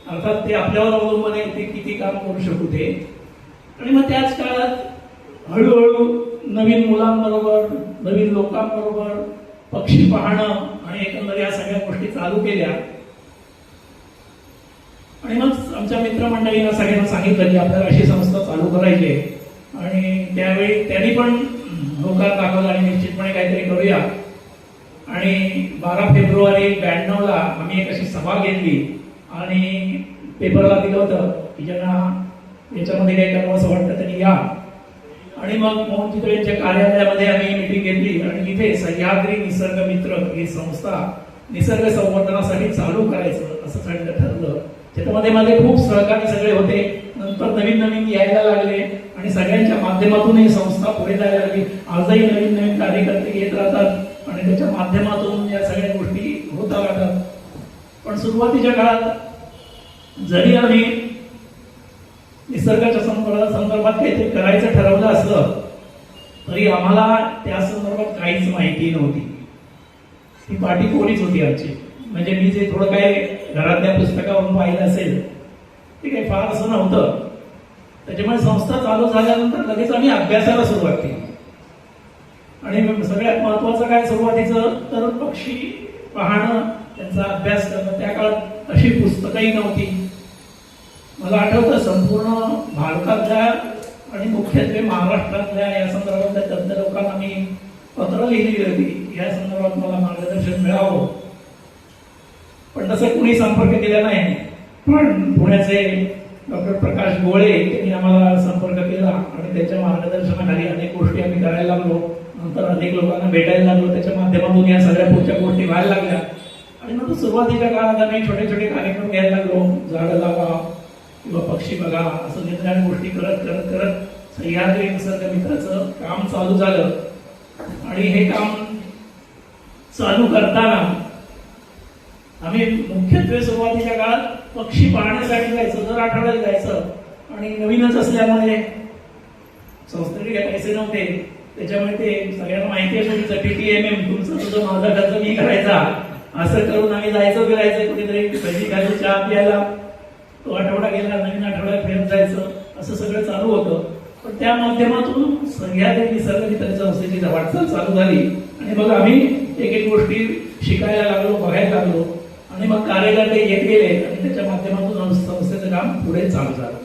अर्थात ते आपल्यावर अवलंबून आहे ते किती काम करू शकू ते. आणि मग त्याच काळात हळूहळू नवीन मुलांबरोबर, नवीन लोकांबरोबर पक्षी पाहणं आणि एकंदर या सगळ्या गोष्टी चालू केल्या. आणि मग आमच्या मित्रमंडळींना सगळ्यांना सांगितलं की आपल्याला अशी संस्था चालू करायची आहे. आणि त्यावेळी त्यांनी पण होकार दाखवला आणि निश्चितपणे काहीतरी करूया. आणि 12 फेब्रुवारी 92ला आम्ही एक अशी सभा घेतली आणि पेपरला दिलं होतं की ज्यांना याच्यामध्ये काही करावं असं वाटतं त्यांनी या. आणि मग मोहन चितळे यांच्या कार्यालयामध्ये आम्ही मिटिंग घेतली आणि इथे सह्याद्री निसर्ग मित्र ही संस्था निसर्ग संवर्धनासाठी चालू करायचं असं सगळं ठरलं. त्याच्यामध्ये माझे खूप सहकारी सगळे होते. नंतर नवीन नवीन यायला लागले आणि सगळ्यांच्या माध्यमातून ही संस्था पुढे जायला लागली. आजही नवीन नवीन कार्यकर्ते येत राहतात आणि त्याच्या माध्यमातून या सगळ्या गोष्टी होता राहतात. पण सुरुवातीच्या काळात जरी आम्ही निसर्गाच्या संदर्भात काहीतरी करायचं ठरवलं असलं तरी आम्हाला त्या संदर्भात काहीच माहिती नव्हती. ती पाठी कोणीच होती आमची. म्हणजे मी जे थोडं काय घरातल्या पुस्तकावरून पाहिलं असेल ते काही फार असं नव्हतं. त्याच्यामुळे संस्था चालू झाल्यानंतर लगेच आम्ही अभ्यासाला सुरुवात केली. आणि सगळ्यात महत्वाचं काय सुरुवातीचं तर पक्षी पाहणं, त्यांचा अभ्यास करणं. त्या काळात अशी पुस्तकही नव्हती. मला आठवतं संपूर्ण भारतातल्या आणि मुख्यत्वे महाराष्ट्रातल्या या संदर्भातल्या तज्ञ लोकांना मी पत्र लिहिली होती या संदर्भात मला मार्गदर्शन मिळावं. पण तसं कुणी संपर्क केला नाही. पण पुण्याचे डॉक्टर प्रकाश गोळे यांनी आम्हाला संपर्क केला आणि त्याच्या मार्गदर्शनाखाली अनेक गोष्टी आम्ही करायला लागलो. नंतर अनेक लोकांना भेटायला लागलो. त्याच्या माध्यमातून या सगळ्या पुढच्या गोष्टी व्हायला लागल्या. आणि नंतर सुरुवातीच्या काळात आम्ही छोटे छोटे कार्यक्रम घ्यायला लागलो. झाडं लावा किंवा पक्षी बघा असं निरनिराळ्या गोष्टी करत करत करत सह्याद्री निसर्ग मित्राचं काम चालू झालं. आणि हे काम चालू करताना आम्ही मुख्यत्वे सुरुवातीच्या काळात पक्षी पाहण्यासाठी जायचं. दर आठवड्यात जायचं. आणि नवीनच असल्यामुळे संस्थेचे काही पैसे नव्हते. त्याच्यामुळे ते सगळ्यांना माहिती आहे तुमचं TTMM तुमचं तुझं माझा खर्च मी करायचा असं करून आम्ही जायचं फिरायचं. कुठेतरी भजी खायचं, चहा प्यायला. तो आठवडा गेला, नवीन आठवड्यात फिरत जायचं असं सगळं चालू होतं. पण त्या माध्यमातून सह्याद्री निसर्ग मित्र संस्थेची वाटचाल चालू झाली. आणि मग आम्ही एक एक गोष्टी शिकायला लागलो, बघायला लागलो. आणि मग कार्यकर्ते येत गेले आणि त्याच्या माध्यमातून संस्थेचं काम पुढे चालू झालं.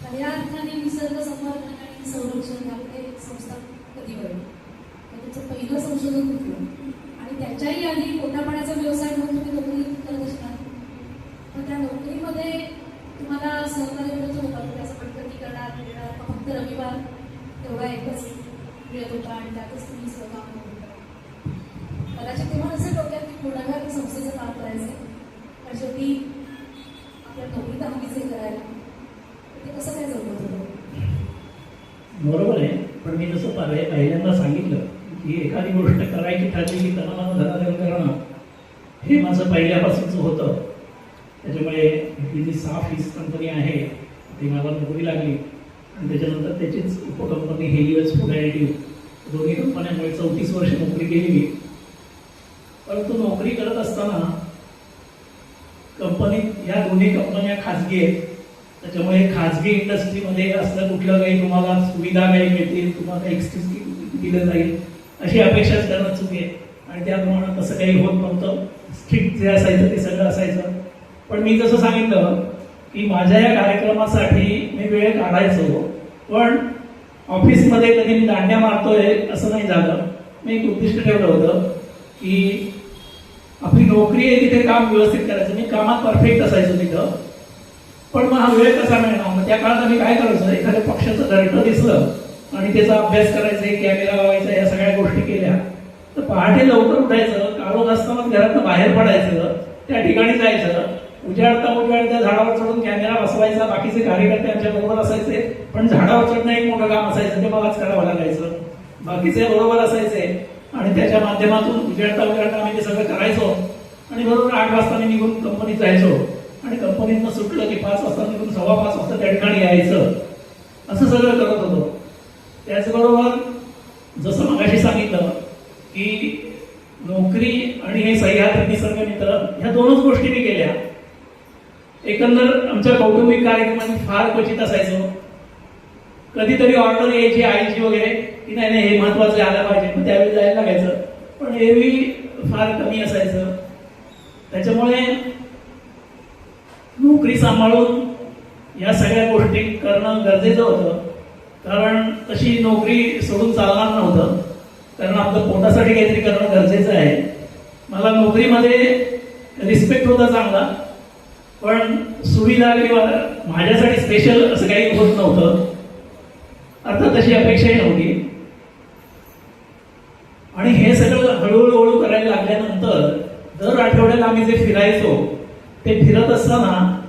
खऱ्या अर्थाने निसर्ग संवर्धन आणि संरक्षण याकडे संस्था कधी वळली. त्याचं पहिलं संशोधन कुठलं आणि त्याच्याही आधी पोटापाण्याचा व्यवसाय म्हणून तुम्ही नोकरी करत असणार. पण त्या नोकरीमध्ये तुम्हाला सहकार्य मिळत होता म्हणजे असं पटकन करणार मिळणार फक्त रविवार तेवढा एकच मिळत होता आणि त्यातच तुम्ही सहकाम होत होता. कदाचित तेव्हा नसेल डोक्यात की पुढाकार संस्थेचं काम करायचं पण शेवटी आपल्या नोकरी हवीच करायला ते कसं काय जमत होतं. बरोबर आहे. पण मी जसं पहिल्यांदा सांगितलं की एखादी गोष्ट करायची ठरली की तनाला धनाधन करणं हे माझं पहिल्यापासूनच होतं. त्याच्यामुळे ही जी साफ हीच कंपनी आहे ती मला नोकरी लागली. आणि त्याच्यानंतर त्याचीच उपकंपनी हेलियस फूड ॲडिटिव्ह दोन्ही कंपन्यांमुळे 34 वर्ष नोकरी केली मी. परंतु नोकरी करत असताना कंपनीत या दोन्ही कंपन्या खाजगी आहेत. त्याच्यामुळे खाजगी इंडस्ट्रीमध्ये असलं कुठलं काही तुम्हाला सुविधा काही मिळतील, तुम्हाला एक्सक्यूज दिलं जाईल अशी अपेक्षाच करणं चुकी आहे. आणि त्याप्रमाणे तसं काही होत नव्हतं. स्ट्रिक्ट जे असायचं ते सगळं असायचं. पण मी जसं सांगितलं की माझ्या या कार्यक्रमासाठी मी वेळ काढायचो. पण ऑफिसमध्ये कधी मी दांड्या मारतोय असं नाही झालं. मी एक उद्दिष्ट ठेवलं होतं की आपली नोकरी आहे तिथे काम व्यवस्थित करायचं. मी कामात परफेक्ट असायचो तिथं. पण मग हा वेळ कसा मिळणार. मग त्या काळात आम्ही काय करायचं एखाद्या पक्षाचं दर्ट दिसलं आणि त्याचा अभ्यास करायचा, कॅमेरा लावायचा, या सगळ्या गोष्टी केल्या तर पहाटे लवकर उठायचं, काळोख असताना घरातनं बाहेर पडायचं, त्या ठिकाणी जायचं. उजाडता झाडावर चढून कॅमेरा बसवायचा. बाकीचे कार्यकर्ते आमच्या बरोबर असायचे. पण झाडावर चढणं एक मोठं काम असायचं ते मलाच करावं लागायचं. बाकीचे बरोबर असायचे आणि त्याच्या माध्यमातून उजाडता आम्ही ते सगळं करायचो. आणि बरोबर 8 वाजता मी निघून कंपनीत जायचो. आणि कंपनीतनं सुटलं की 5 वाजता निघून 5:15 वाजता त्या ठिकाणी यायचं. असं सगळं करत होतो. त्याचबरोबर जसं मगाशी सांगितलं की नोकरी आणि हे सह्याद्री निसर्ग मित्र ह्या दोनच गोष्टी मी केल्या. एकंदर आमच्या कौटुंबिक कार्यक्रमांनी फार क्वचित असायचो. कधीतरी ऑर्डर यायची आईची वगैरे की नाही हे महत्वाचं आलं पाहिजे, मग त्यावेळी जायला लागायचं. पण एरवी फार कमी असायचं. त्याच्यामुळे नोकरी सांभाळून या सगळ्या गोष्टी करणं गरजेचं होतं. कारण तशी नोकरी सोडून चालणार नव्हतं, कारण आपलं पोटासाठी काहीतरी करणं गरजेचं आहे. मला नोकरीमध्ये रिस्पेक्ट होता चांगला, पण सुविधा किंवा माझ्यासाठी स्पेशल असं काही होत नव्हतं. अर्थात तशी अपेक्षाही नव्हती. आणि हे सगळं हळूहळू करायला लागल्यानंतर दर आठवड्याला आम्ही जे फिरायचो ते फिरत असताना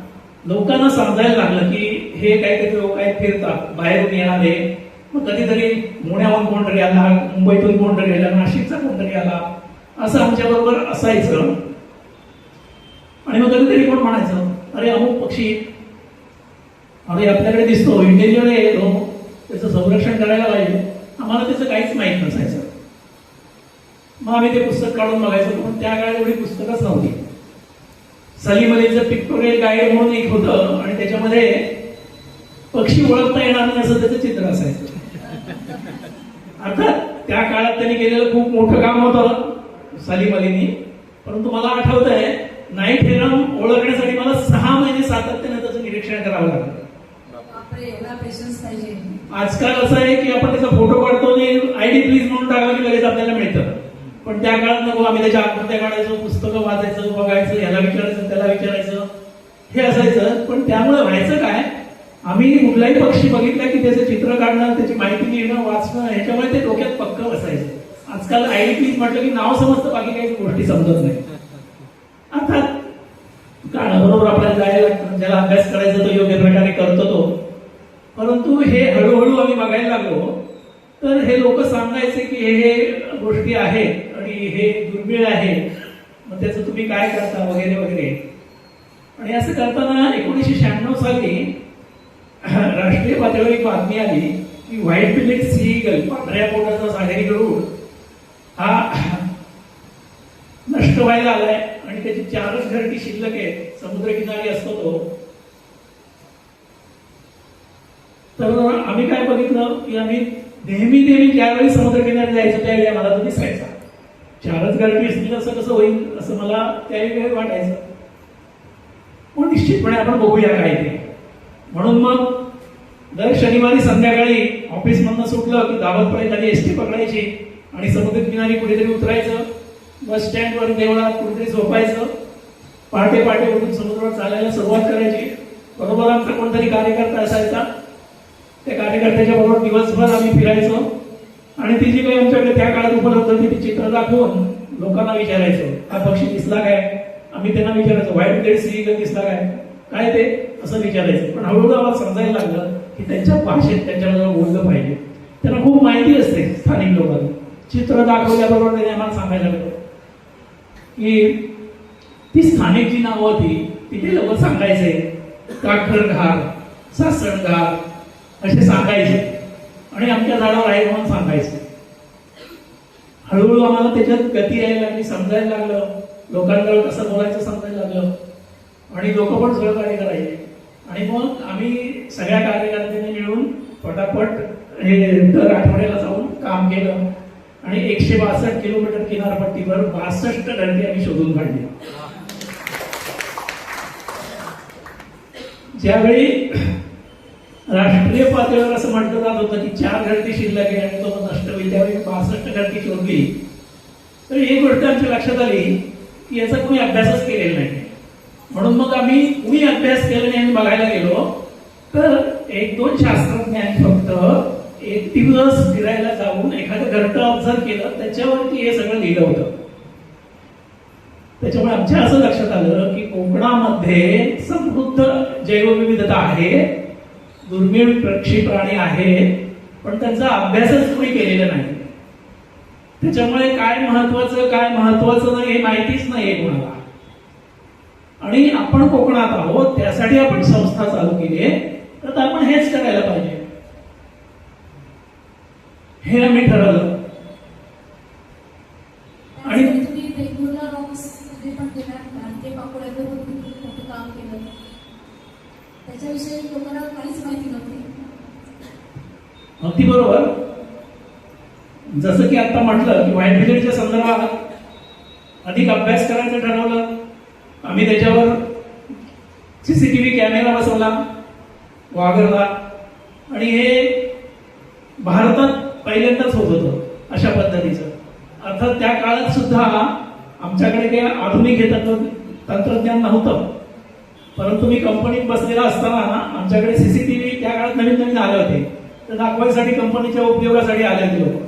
लोकांना समजायला लागलं की हे काहीतरी लोक आहेत फिरतात बाहेरून येणारे. मग कधीतरी पुण्याहून कोणतरी आला, मुंबईतून कोणतरी आला, नाशिकचा कोणतरी आला, असं आमच्या बरोबर असायचं. आणि मग कधीतरी कोण म्हणायचं, अरे अमुक पक्षी अरे आपल्याकडे दिसतो, इंडिव्हिज्युअल आहे तो, त्याचं संरक्षण करायला पाहिजे. आम्हाला त्याचं काहीच माहीत नसायचं. मग आम्ही ते पुस्तक काढून बघायचो, पण त्या काळात एवढी पुस्तकच नव्हती. सलीम अलीचं पिक्टोरियल गाईड म्हणून एक होतं आणि त्याच्यामध्ये पक्षी ओळखता येणार नाही असं त्याचं चित्र असायचं. अर्थात त्या काळात त्यांनी केलेलं खूप मोठं काम होतं सलीम अलीनी. परंतु मला आठवत आहे नाईट हेरन ओळखण्यासाठी मला 6 महिने सातत्याने त्याचं निरीक्षण करावं लागलं. बापरे, एवढा पेशन्स पाहिजे. आजकाल असं आहे की आपण त्याचा फोटो काढतो आणि आयडी प्लीज म्हणून टाकला की लगेच आपल्याला मिळतं. पण त्या काळात नको, आम्ही त्याच्या आत्महत्या काढायचो, पुस्तकं वाचायचं, बघायचं, ह्याला विचारायचं त्याला विचारायचं, हे असायचं. पण त्यामुळे व्हायचं काय, आम्ही कुठलाही पक्षी बघितला की त्याचं चित्र काढणं, त्याची माहिती घेणं, वाचणं, ह्याच्यामुळे ते डोक्यात पक्क बसायचं. आजकाल आयडी प्लीज म्हटलं की नाव समजतं, बाकी काही गोष्टी समजत नाही. अर्थात काळाबरोबर आपल्याला जायला लागतं, ज्याला अभ्यास करायचा तो योग्य प्रकारे करतो तो. परंतु हे हळूहळू आम्ही बघायला लागलो तर हे लोक सांगायचे की हे गोष्टी आहेत आणि हे दुर्मिळ आहे, मग त्याचं तुम्ही काय करता वगैरे वगैरे. आणि असं करताना 1996 साली राष्ट्रीय पातळीवर एक बातमी आली की व्हाईट बिलेट सी ईगल, पांढऱ्या पोटाचा सागरी गरुड हा नष्ट व्हायला आलाय आणि त्याची 4च घरटी शिल्लक आहे, समुद्रकिनारी असतो तो. तर आम्ही काय बघितलं की आम्ही नेहमी ज्यावेळी समुद्रकिनारी जायचं त्यावेळी आम्हाला तो दिसायचा. 4च घरटी असतील असं कसं होईल असं मला त्यावेळी वाटायचं. पण निश्चितपणे आपण बघूया काय ते. म्हणून मग दर शनिवारी संध्याकाळी ऑफिसमधनं सुटलं की धावतपणे एखादी एसटी पकडायची आणि समुद्रकिनारी कुठेतरी उतरायचं, बस स्टँडवर देवळात कुठेतरी झोपायचं, पहाटे उठून समुद्रावर चालायला सुरुवात करायची. बरोबर आमचा कोणतरी कार्यकर्ता असायचा, त्या कार्यकर्त्याच्या बरोबर दिवसभर आम्ही फिरायचो आणि ती जी काही आमच्याकडे त्या काळात उपलब्ध होती ती चित्र दाखवून लोकांना विचारायचो, हा पक्षी दिसला काय. आम्ही त्यांना विचारायचो, व्हाईट बिलेट सी ईगल दिसला काय ते असं विचारायचं. पण हळूहळू आम्हाला समजायला लागलं की त्यांच्या भाषेत त्यांच्याबरोबर बोललं पाहिजे. त्यांना खूप माहिती असते स्थानिक लोकांना. चित्र दाखवल्याबरोबर त्यांनी आम्हाला सांगायला लागलं की ती स्थानिक जी नावं होती तिथे लोक सांगायचे, काखरघार, सासणघार असे सांगायचे आणि आमच्या झाडावर आहे म्हणून सांगायचे. हळूहळू आम्हाला त्याच्यात गती यायला लागली, समजायला लागलं, लोकांकडे कसं बोलायचं समजायला लागलं आणि लोक पण सहकार्य करायचे. आणि मग आम्ही सगळ्या कार्यकर्त्यांनी मिळून पटापट हे दर आठवड्याला जाऊन काम केलं आणि 162 किलोमीटर किनारपट्टीवर 62 घरटी आम्ही शोधून काढली. ज्यावेळी राष्ट्रीय पातळीवर असं म्हटलं जात होतं की 4 घरटी शिल्लक आहे आणि तो नष्ट होईल, त्यावेळी 62 घरटी शोधली. तर एक गोष्ट आमच्या लक्षात आली की याचा कोणी अभ्यासच केलेला नाही. म्हणून मग आम्ही कुणी अभ्यास केला नाही आणि बघायला गेलो तर 1-2 शास्त्रज्ञांनी फक्त एक दिवस फिरायला जाऊन एखादं घरटं ऑब्झर्व केलं, त्याच्यावरती हे सगळं लिहिलं होतं. त्याच्यामुळे आमच्या असं लक्षात आलं की कोकणामध्ये समृद्ध जैवविविधता आहे, दुर्मिळ पक्षी प्राणी आहेत, पण त्यांचा अभ्यासच कोणी केलेला नाही. त्याच्यामुळे काय महत्वाचं नाही हे माहितीच नाहीये कोणाला. आणि आपण कोकणात आहोत, त्यासाठी आपण संस्था चालू केली आहे, तर आपण हेच करायला पाहिजे हे आम्ही ठरवलं. आणि तुम्ही वेगवेगळ्या रॉक्समध्ये पण गेला, भारतीय पाकोड्यावर पण खूप मोठं काम केलं, त्याच्याविषयी लोकांना काहीच माहिती नव्हती. अगदी बरोबर. जसं की आता म्हटलं की व्हाईट बिलेटच्या संदर्भात अधिक अभ्यास करायचं ठरवलं. आम्ही त्याच्यावर CCTV कॅमेरा बसवला वागरला आणि हे भारतात पहिल्यांदाच होत होतं अशा पद्धतीचं. अर्थात त्या काळात सुद्धा आमच्याकडे काही आधुनिक हे तंत्रज्ञान नव्हतं, परंतु मी कंपनीत बसलेला असताना आमच्याकडे सीसीटीव्ही त्या काळात नवीन नवीन आले होते, तर दाखवायसाठी कंपनीच्या उपयोगासाठी आले होते लोक.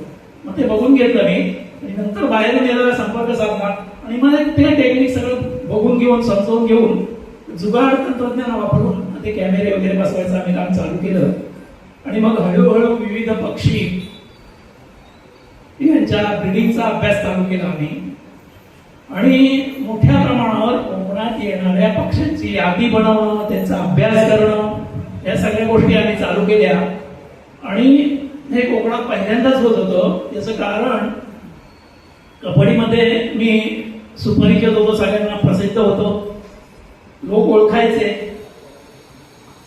मग ते बघून घेतलं मी आणि नंतर बाहेरून येणारा संपर्क साधला आणि मला ते टेक्निक सगळं बघून घेऊन समजावून घेऊन जुगाड तंत्रज्ञान वापरून ते कॅमेरे वगैरे बसवायचं आम्ही काम चालू केलं. आणि मग हळूहळू विविध पक्षी यांच्या ब्रीडिंगचा अभ्यास चालू केला आम्ही आणि मोठ्या प्रमाणावर कोकणात येणाऱ्या पक्ष्यांची यादी बनवणं, त्यांचा अभ्यास करणं, या सगळ्या गोष्टी आम्ही चालू केल्या. आणि हे कोकणात पहिल्यांदाच होत होतं. याचं कारण कबड्डीमध्ये मी सुपरिचित होतो, सगळ्यांना प्रसिद्ध होतो, लोक ओळखायचे.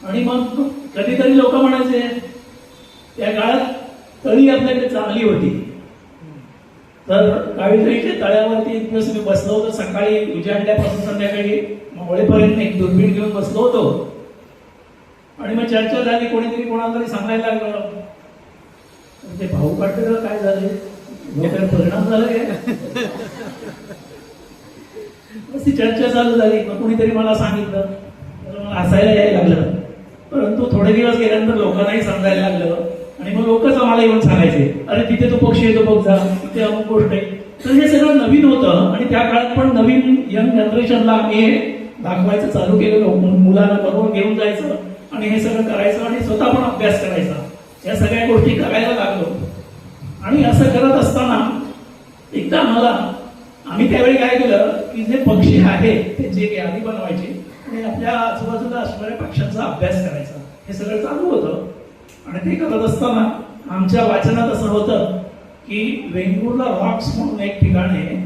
आणि मग कधीतरी लोक म्हणायचे, त्या काळात तळी आपल्याकडे चांगली होती, तर काळीतळीच्या तळ्यावरती एक दिवस मी बसलो होतो. सकाळी उजाडल्यापासून संध्याकाळी मोळेपर्यंत एक दुर्बीण घेऊन बसलो होतो आणि मग चर्चा झाली. कोणीतरी कोणाला तरी सांगायला लागलं, ते भाऊ पाटील काय झाले, डोक्यावर परिणाम झाला काय. ती चर्चा चालू झाली. मग कोणीतरी मला सांगितलं, तर मला हसायला यायला लागलं. परंतु थोडे दिवस गेल्यानंतर लोकांनाही समजायला लागलं आणि मग लोकच आम्हाला येऊन सांगायचे, अरे तिथे तो पक्षी येतो बघ जा, तिथे अमुक गोष्ट आहे. तर हे सगळं नवीन होतं आणि त्या काळात पण नवीन यंग जनरेशनला आम्ही हे दाखवायचं चालू केलेलं. मुलांना बरोबर घेऊन जायचं आणि हे सगळं करायचं आणि स्वतः पण अभ्यास करायचा. या सगळ्या गोष्टी करायला लागलो. आणि असं करत असताना एकदा आम्ही त्यावेळी काय केलं की जे पक्षी आहेत त्यांची एक यादी बनवायची आणि आपल्या आजूबाजूला असणाऱ्या पक्ष्यांचा अभ्यास करायचा. हे सगळं चालू होतं. आणि ते करत असताना आमच्या वाचनात असं होतं की वेंगुर्ला रॉक्स म्हणून एक ठिकाण आहे.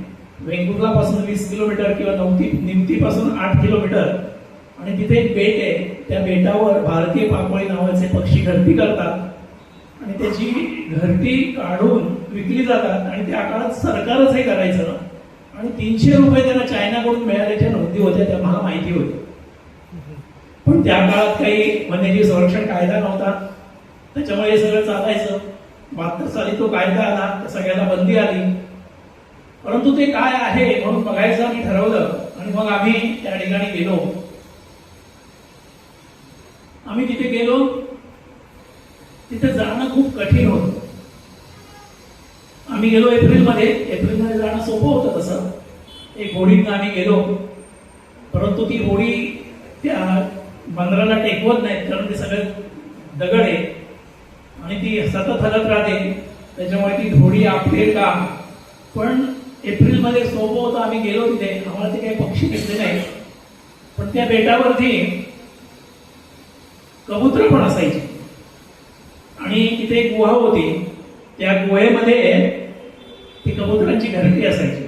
वेंगुर्ला पासून 20 किलोमीटर किंवा निमती पासून 8 किलोमीटर आणि तिथे एक बेट आहे. त्या बेटावर भारतीय पाकोळी नावाचे पक्षी घरटी करतात आणि त्याची घरटी काढून विकली जातात. आणि त्या काळात सरकारच हे करायचं आणि 300 रुपये त्यांना चायनाकडून मिळाल्याच्या नोंदी होत्या, त्या मला माहिती होती. पण त्या काळात काही वन्यजीव संरक्षण कायदा नव्हता, त्याच्यामुळे हे सगळं चालायचं. 72 साली तो कायदा आला, त्या सगळ्याला बंदी आली. परंतु ते काय आहे म्हणून बघायचं आम्ही ठरवलं आणि मग आम्ही त्या ठिकाणी गेलो. आम्ही तिथे गेलो, तिथे जाणं खूप कठीण होतं. आम्ही गेलो एप्रिलमध्ये जाणं सोपं होतं. तसं एक होडीनं आम्ही गेलो, परंतु ती होडी त्या बंदराला टेकवत नाहीत, कारण ते सगळे दगड आहे आणि ती सतत हलत राहते, त्याच्यामुळे ती होडी आपलेल का. पण एप्रिलमध्ये सोपं होतं. आम्ही गेलो तिथे, आम्हाला ते काही पक्षी दिसले नाही. पण त्या बेटावरती कबूतर पण असायची आणि तिथे एक गुहा होती. त्या गुहेमध्ये ती कबुतरांची घरटी असायची.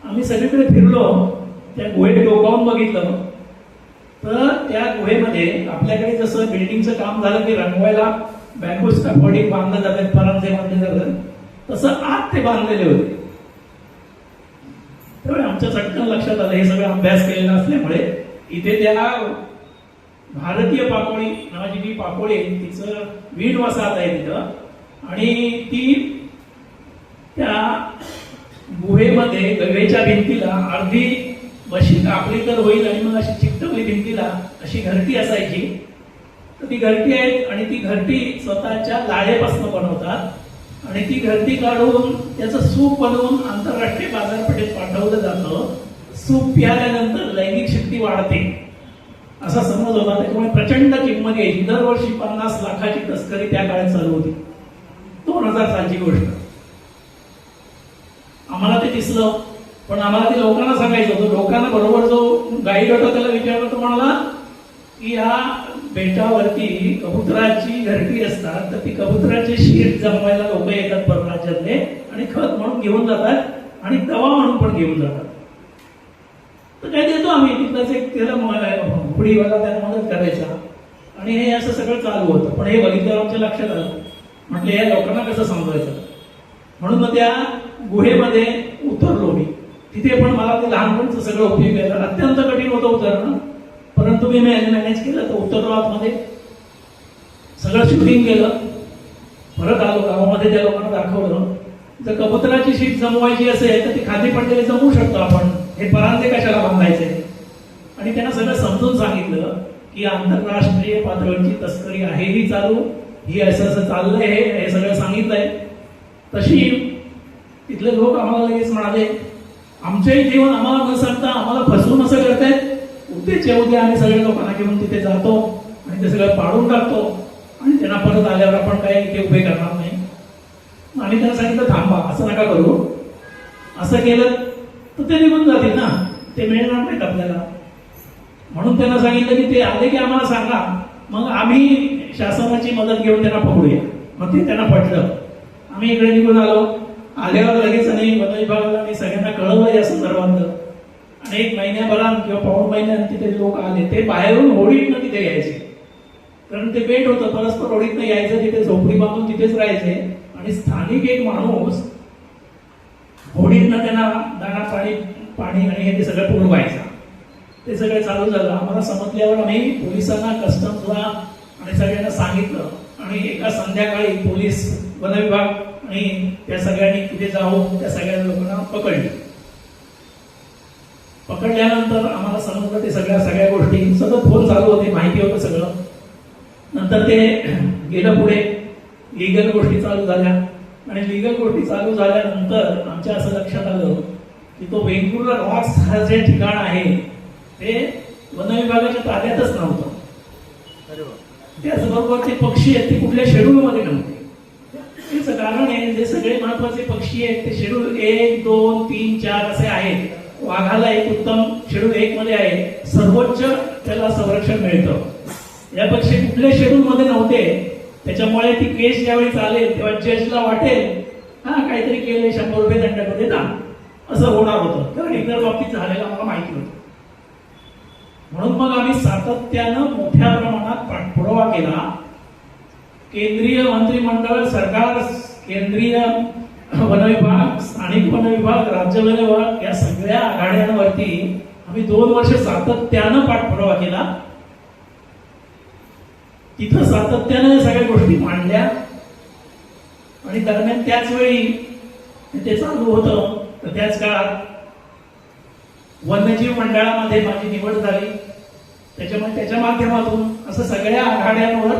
आम्ही सगळीकडे फिरलो, त्या गुहेत डोकावून बघितलं तर त्या गुहेमध्ये आपल्याकडे जसं बिल्डिंगचं काम झालं की रंगवायला बॅम्बू स्कॅफोल्डिंग बांधलं जातात, परांजे बांधले जातात, तसं आत ते बांधलेले होते. त्यामुळे आमच्या चटकन लक्षात आलं, हे सगळं अभ्यास केलेला असल्यामुळे इथे त्या भारतीय पाकोळी नावाची जी पाकोळी आहे तिचं वीण वसाहत आहे तिथं. आणि ती त्या गुहेमध्ये गवेच्या भिंतीला अर्धी बशी कापली तर होईल आणि मग अशी चिकटवली भिंतीला अशी घरटी असायची. तर ती घरटी आहे आणि ती घरटी स्वतःच्या लाळेपासून बनवतात आणि ती घरटी काढून त्याचं सूप बनवून आंतरराष्ट्रीय बाजारपेठेत पाठवलं जातं. सूप प्यायल्यानंतर लैंगिक शक्ती वाढते असा समज होता. त्याच्यामुळे प्रचंड किंमत यायची. दरवर्षी 50 लाखाची तस्करी त्या काळात चालू होती. 2000 सालची गोष्ट. आम्हाला ते दिसलं, पण आम्हाला ते लोकांना सांगायचं होतं. लोकांना बरोबर जो गाईड होता त्याला विचारलं, तो म्हणाला की या बेटावरती कबुतराची घरटी असतात, तर ती कबुतराचे शीट जमवायला लोक येतात परराज्यातले आणि खत म्हणून घेऊन जातात आणि दवा म्हणून पण घेऊन जातात. तर काय देतो आम्ही तिथलाच एक त्याला हुडीवाला त्याला मदत करायचा आणि हे असं सगळं चालू होतं. पण हे बघितल्यावर आमच्या लक्षात आलं, म्हटलं या लोकांना कसं समजायचं. म्हणून मग त्या गुहेमध्ये उतरलो मी. तिथे पण मला ते लहानपणचं सगळं उपयोग यायला अत्यंत कठीण होतं उतरणं, परंतु मी मॅनेज केलं. तर उतरलो आतमध्ये सगळं शूटिंग केलं. परत आलो गावामध्ये, त्या लोकांना दाखवलं. जर कबुतराची शीट जमवायची असेल तर ती खाली पडलेली जमवू शकतो आपण, हे परांदे कशाला बांधायचे. आणि त्यांना सगळं समजून सांगितलं की आंतरराष्ट्रीय पातळीवरची तस्करी आहे ही चालू, ही असं असं चाललंय, हे सगळं सांगितलंय. तशी तिथले लोक आम्हाला लगेच म्हणाले, आमच्याही जीवन आम्हाला न सांगता आम्हाला फसवून असं करतायत. उद्याच्या उद्या आम्ही सगळ्या लोकांना घेऊन तिथे जातो आणि ते सगळं पाडून टाकतो आणि त्यांना परत आल्यावर आपण काही इथे उभे करणार नाही. आम्ही त्यांना सांगितलं थांबा, असं नका करू. असं केलं तर ते निघून जातील ना, ते मिळणार नाहीत आपल्याला. म्हणून त्यांना सांगितलं की ते आले की आम्हाला सांगा, मग आम्ही शासनाची मदत घेऊन त्यांना पकडूया. मग ते त्यांना पटलं. आम्ही इकडे निघून आलो. आल्यावर लगेच आणि वन विभागाला मी सगळ्यांना कळवलं या संदर्भात. आणि 1 महिन्याभरात किंवा पाऊण महिन्यात तिथे लोक आले. ते बाहेरून होडीतनं तिथे यायचे, कारण ते बेट होतं. परस्पर होडीतनं यायचं, तिथे झोपडी बांधून तिथेच राहायचे. आणि स्थानिक एक माणूस होडीतनं त्यांना दाणा पाणी आणि हे ते सगळं पुरवायचं. ते सगळं चालू झालं. आम्हाला समजल्यावर आम्ही पोलिसांना, कस्टम्सला आणि सगळ्यांना सांगितलं. आणि एका संध्याकाळी पोलीस, वन विभाग आणि त्या सगळ्यांनी तिथे जाऊन त्या सगळ्या लोकांना पकडल्यानंतर आम्हाला समजलं ते सगळ्या गोष्टी. सतत फोन चालू होते, माहिती होतं सगळं. नंतर ते गेलं पुढे, लिगल गोष्टी चालू झाल्या. आणि लिगल गोष्टी चालू झाल्यानंतर आमच्या असं लक्षात आलं की तो वेंगुर्ला रॉक्स हा जे ठिकाण आहे ते वन विभागाच्या ताब्यातच नव्हतं. त्याचबरोबर ते पक्षी आहेत ते कुठल्या शेड्यूलमध्ये नव्हते. त्याचं कारण आहे, जे सगळे महत्वाचे पक्षी आहेत ते शेड्यूल 1, 2, 3, 4 असे आहेत. वाघाला एक उत्तम शेड्यूल 1 मध्ये आहे, सर्वोच्च त्याला संरक्षण मिळतं. या पक्षी कुठल्या शेड्यूल मध्ये नव्हते. त्याच्यामुळे ती केस ज्यावेळी चालेल तेव्हा जजला वाटेल काहीतरी केले, 100 रुपये दंड देतात, असं होणार होतं. तर इतर बाबतीत झालेलं आम्हाला माहिती होतं. म्हणून मग आम्ही सातत्यानं मोठ्या प्रमाणात पाठपुरावा केला. केंद्रीय मंत्रिमंडळ, सरकार, केंद्रीय वन विभाग, स्थानिक वन विभाग, राज्य वन विभाग या सगळ्या आघाड्यांवरती आम्ही 2 वर्ष सातत्यानं पाठपुरावा केला. तिथं सातत्यानं या सगळ्या गोष्टी मांडल्या. आणि दरम्यान त्याच वेळी ते चालू होतं. तर त्याच काळात वन्यजीव मंडळामध्ये माझी निवड झाली. त्याच्यामुळे त्याच्या माध्यमातून असं सगळ्या आघाड्यांवर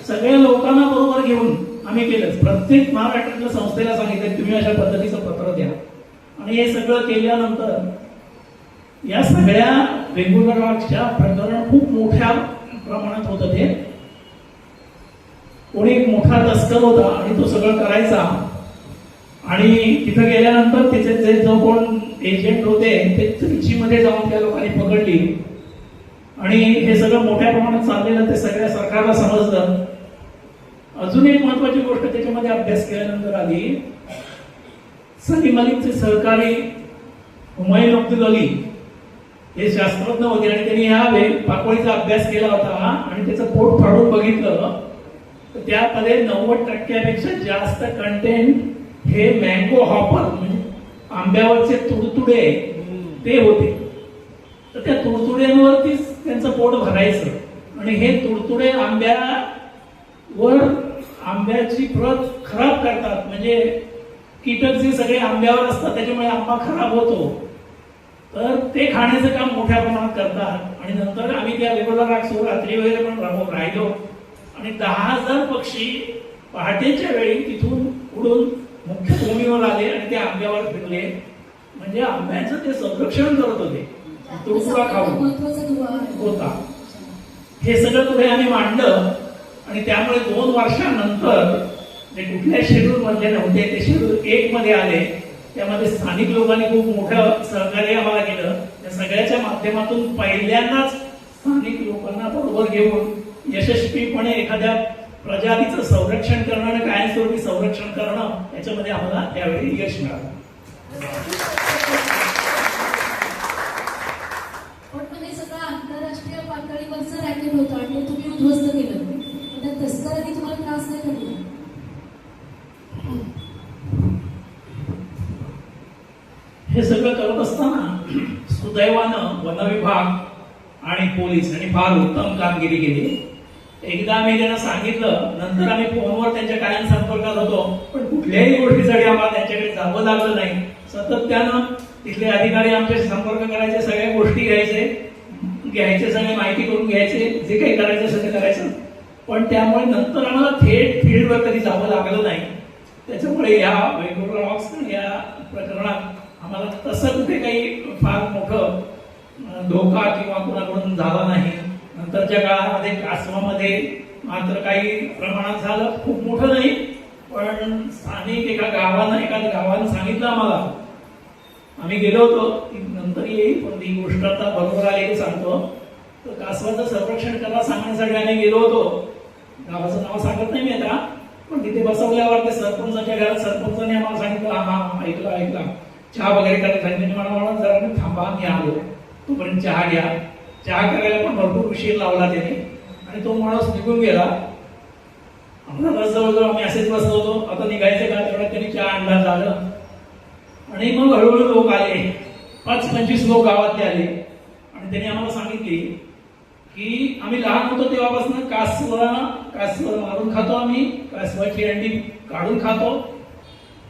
सगळ्या लोकांना बरोबर घेऊन आम्ही केलं. प्रत्येक महाराष्ट्रातल्या संस्थेला सांगितलं तुम्ही अशा पद्धतीचं पत्र द्या. आणि हे सगळं केल्यानंतर या सगळ्या वेंगुर्ला रॉक्सच्या प्रकरण खूप मोठ्या प्रमाणात होतं. ते कोणी एक मोठा तस्कर होता आणि तो सगळं करायचा. आणि तिथं गेल्यानंतर तिथे जे जो कोण एजंट होते ते त्रिचीमध्ये जाऊन त्या लोकांनी पकडली. आणि हे सगळं मोठ्या प्रमाणात चाललेलं ते सगळ्या सरकारला समजलं. अजून एक महत्वाची गोष्ट त्याच्यामध्ये अभ्यास केल्यानंतर आली. सलीम अलीचे सहकारी हुमायून अब्दुल अली हे शास्त्रज्ञ होते आणि त्यांनी ह्या पाकोळीचा अभ्यास केला होता. आणि त्याचं पोट फाडून बघितलं तर त्यामध्ये 90% जास्त कंटेंट हे मँगो हॉपर म्हणजे आंब्यावरचे तुडतुडे ते होते. तर त्या तुडतुड्यांवरतीच त्यांचं पोट भरायचं. आणि हे तुडतुडे आंब्याची प्रत खराब करतात. म्हणजे कीटक जे सगळे आंब्यावर असतात त्याच्यामुळे आंबा खराब होतो. तर ते खाण्याचं काम मोठ्या प्रमाणात करतात. आणि नंतर आम्ही त्या वेगवेगळ्या राखसोबत रात्री वगैरे पण राहिलो. आणि 10,000 पक्षी पहाटेच्या वेळी तिथून उडून मुख्य भूमीवर आले आणि ते आंब्यावर फिरले. म्हणजे आंब्याचं ते संरक्षण करत होते. तुडतुडा खाऊन होता. हे सगळं पुढे आम्ही मांडलं. आणि त्यामुळे 2 वर्षानंतर जे कुठल्या शेड्यूल मध्ये नव्हते ते शेड्यूल 1 मध्ये आले. त्यामध्ये स्थानिक लोकांनी खूप मोठं सहकार्य आम्हाला केलं. त्या सगळ्याच्या माध्यमातून पहिल्यांदाच स्थानिक लोकांना बरोबर घेऊन यशस्वीपणे एखाद्या प्रजातीचं संरक्षण करणं आणि कायमस्वरूपी संरक्षण करणं याच्यामध्ये आम्हाला त्यावेळी यश मिळालं. पण हे सगळं आंतरराष्ट्रीय पातळीवरचं रॅकेट होतं आणि ते तुम्ही उद्ध्वस्त केलं. त्या तस्करांनी तुम्हाला त्रास नाही दिला? हे सगळं करत असताना सुदैवानं वन विभाग आणि पोलीस यांनी फार उत्तम कामगिरी केली. एकदा आम्ही त्यांना सांगितलं, नंतर आम्ही फोनवर त्यांच्या कायम संपर्कात होतो, पण कुठल्याही गोष्टीसाठी आम्हाला त्यांच्याकडे जावं लागलं नाही. सातत्यानं तिथले अधिकारी आमच्याशी संपर्क करायचे, सगळ्या गोष्टी घ्यायचे, सगळी माहिती करून घ्यायचे, जे काही करायचं असेल ते करायचं. पण त्यामुळे नंतर आम्हाला थेट फील्डवर कधी जावं लागलं नाही. त्याच्यामुळे या वेगवेगळ्या रॉक्स या प्रकरणात आम्हाला तसं कुठे काही फार मोठं धोका किंवा कोणाकडून झाला नाही. नंतरच्या काळामध्ये कासवामध्ये मात्र काही प्रमाणात झालं, खूप मोठं नाही, पण स्थानिक एखाद्या गावानं सांगितलं आम्हाला, आम्ही गेलो होतो, नंतर येईल, पण ती गोष्ट आता बरोबर आली की सांगतो. तर कासवाचं संरक्षण करा सांगण्यासाठी आम्ही गेलो होतो. गावाचं नाव सांगत नाही मी आता, पण तिथे बसवल्यावर ते सरपंचाच्या घरात सरपंचाने आम्हाला सांगितलं, हा ऐकला, चहा वगैरे करायला सांगितलं. मला जरा थांबा, मी आलो, तोपर्यंत चहा घ्या. चहा करायला पण भरपूर उशीर लावला त्याने आणि तो माणूस निघून गेला. आम्हाला जवळजवळ आम्ही असेच बसलो होतो, आता निघायचं का, तेवढ्यात त्यांनी चहा आणला झालं. आणि मग हळूहळू लोक आले, 5-25 लोक गावातले आले आणि त्यांनी आम्हाला सांगितले की आम्ही लहान होतो तेव्हापासून कासव मारून खातो, आम्ही कासवाची अंडी काढून खातो,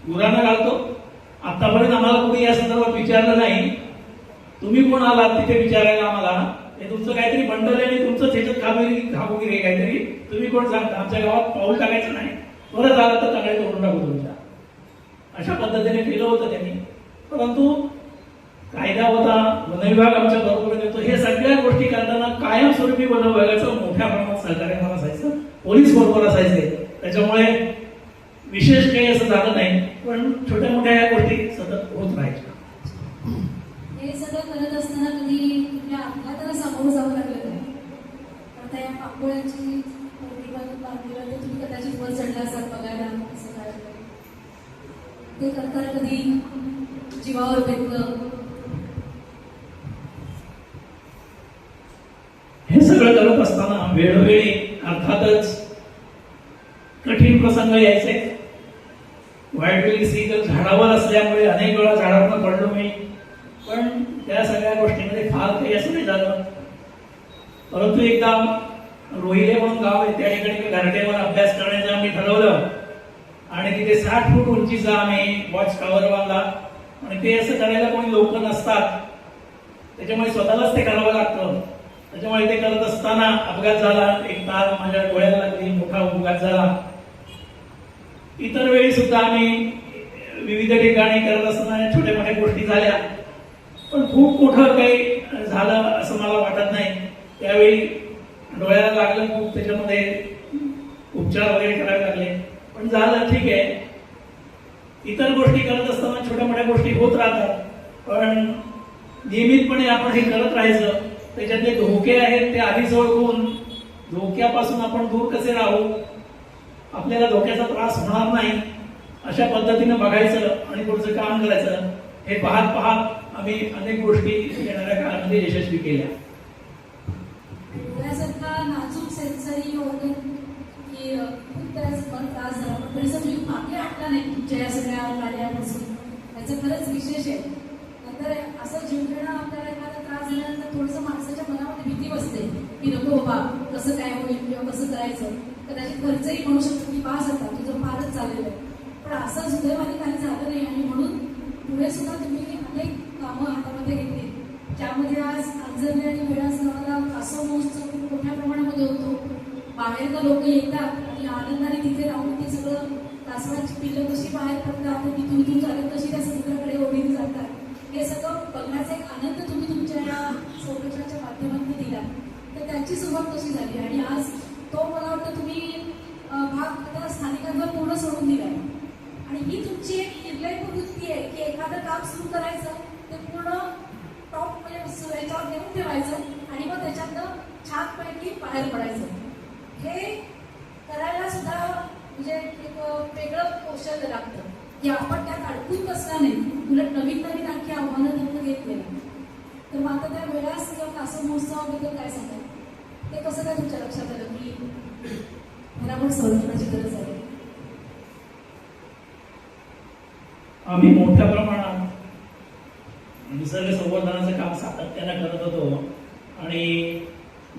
गुरांना घालतो. आतापर्यंत आम्हाला कोणी या संदर्भात विचारलं नाही. तुम्ही कोण आलात तिथे विचारायला आम्हाला? हे तुमचं काहीतरी बंडल आहे आणि तुमचं त्याच्यात खाबोगिरी काहीतरी, तुम्ही कोण सांगता? आमच्या गावात पाऊल टाकायचं नाही, परत आला तर टाकायचं करून टाकू तुमच्या. अशा पद्धतीने केलं होतं त्यांनी. परंतु कायदा होता, वन विभाग आमच्या बरोबर येतो, हे सगळ्या गोष्टी करताना कायमस्वरूपी वन विभागाचं मोठ्या प्रमाणात सहकार्य मला असायचं, पोलीस बरोबर असायचे. त्याच्यामुळे विशेष काही असं झालं नाही, पण छोट्या मोठ्या या गोष्टी सतत होत राहायच्या. हे सगळं करत असताना कधी कुठल्या अपघाताला सामोरं जावं लागलं नाही? आता या पापोळ्याची बांधलेलं ते तुम्ही कदाचित वर चढला असाल बघायला, असं काय ते करताना कधी जीवावर बेतलं? हे सगळं करत असताना वेळोवेळी अर्थातच कठीण प्रसंग यायचे. वाईट वेळी झाडावर असल्यामुळे अनेक वेळा झाडावर पडलो मी, पण त्या सगळ्या गोष्टींमध्ये फार काही असं नाही झालं. परंतु एकदा रोहिले म्हणून गाव आहे, त्या ठिकाणी घरटेवर अभ्यास करण्याचं आम्ही ठरवलं आणि तिथे 60 फूट उंचीचा आम्ही वॉच टॉवर बांधला. आणि ते असं करायला कोणी लोक नसतात, त्याच्यामुळे स्वतःलाच ते करावं लागतं. त्याच्यामुळे ते करत असताना अपघात झाला, एक तार माझ्या डोळ्याला लागली, मोठा अपघात झाला. इतर वेळी सुद्धा आम्ही विविध ठिकाणी करत असताना छोट्या मोठ्या गोष्टी झाल्या, पण खूप मोठं काही झालं असं मला वाटत नाही. त्यावेळी डोळ्याला लागलं खूप, त्याच्यामध्ये उपचार वगैरे करावे लागले, पण झालं, ठीक आहे. इतर गोष्टी करत असताना छोट्या मोठ्या गोष्टी होत राहतात, पण नियमितपणे आपण हे करत राहायचं. त्याच्यातले धोके आहेत ते आधीच ओळखून धोक्यापासून आपण दूर कसे राहू, आपल्याला धोक्याचा त्रास होणार नाही अशा पद्धतीने बघायचं आणि पुढचं काम करायचं. हे पाहत आम्ही अनेक गोष्टी येणाऱ्या काळामध्ये यशस्वी केल्या. डोळ्यासारखा नाजूक सेन्सरी ऑर्गन की खूप त्याच त्रास झाला, पण परिसर जीव मागे हटला नाही तुमच्या या सगळ्या कार्यापासून. त्याचं खरंच विशेष आहे. नंतर असं जीवघेणं आपल्याला एखादा त्रास झाल्यानंतर थोडंसं माणसाच्या मनामध्ये भीती बसते की नको बाबा कसं काय होईल किंवा कसं करायचं. कदाचित घरचंही म्हणू शकतो की पास आता तुझं फारच चाललेलं आहे, पण असं सुदैवाने काही झालं नाही. आणि म्हणून पुढे सुद्धा तुम्ही अनेक कामं हातामध्ये घेतली, ज्यामध्ये आज अंजरले आणि वेळास गावाला कासव महोत्सव खूप मोठ्या प्रमाणामध्ये होतो. बाहेरला लोक येतात आणि आनंदाने तिथे राहून ते सगळं कासवाची पिल्लं कशी बाहेर पडतात, तिथून इथून चालत कशी त्या समुद्राकडे ओढीने जातात, हे सगळं बघण्याचा एक आनंद तुम्ही तुमच्या या संरक्षणाच्या माध्यमातून दिला. तर त्याची सुरुवात कशी झाली आणि आज तो मला वाटतं तुम्ही भाग आता स्थानिकांवर पूर्ण सोडून दिलाय. आणि ही तुमची एक निर्लय प्रवृत्ती आहे की एखादं काम सुरू करायचं ते पूर्ण टॉप म्हणजे याच्यावर नेऊन ठेवायचं आणि मग त्याच्यातनं छानपैकी बाहेर पडायचं. हे करायला सुद्धा म्हणजे एक वेगळं कौशल्य लागतं की आपण त्यात अडकून बसला नाही, उलट नवीन नवीन आणखी आव्हानं त्यांना घेत गेला. तर मग आता त्या वेळास किंवा कासव महोत्सवाबद्दल काय सांगाल? ते कसं काय तुमच्या लक्षात आलं की मला पण संरक्षणाची गरज आहे? आम्ही मोठ्या प्रमाणात निसर्ग संवर्धनाचं काम सातत्यानं करत होतो आणि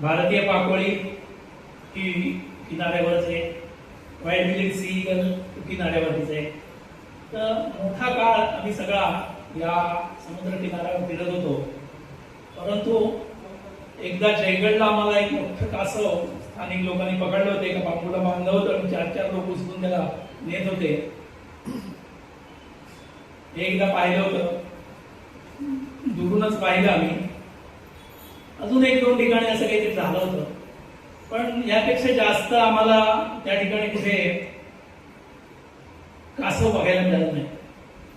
भारतीय पाकोळी ही किनाऱ्यावरच आहे, व्हाईट बिलेड सी ईगल किनाऱ्यावरतीच आहे. तर मोठा काळ आम्ही सगळा या समुद्र किनाऱ्यावर फिरत होतो. परंतु एकदा जयगडला आम्हाला एक मोठं कासव स्थानिक लोकांनी पकडलं होते, एका बांबूला बांधलं होतं आणि 4-4 लोक उचलून त्याला नेत होते. हे एकदा पाहिलं होतं, दुरूनच पाहिलं आम्ही. अजून 1-2 ठिकाणी असं काहीतरी झालं होतं, पण यापेक्षा जास्त आम्हाला त्या ठिकाणी कुठे कासव बघायला मिळालं नाही.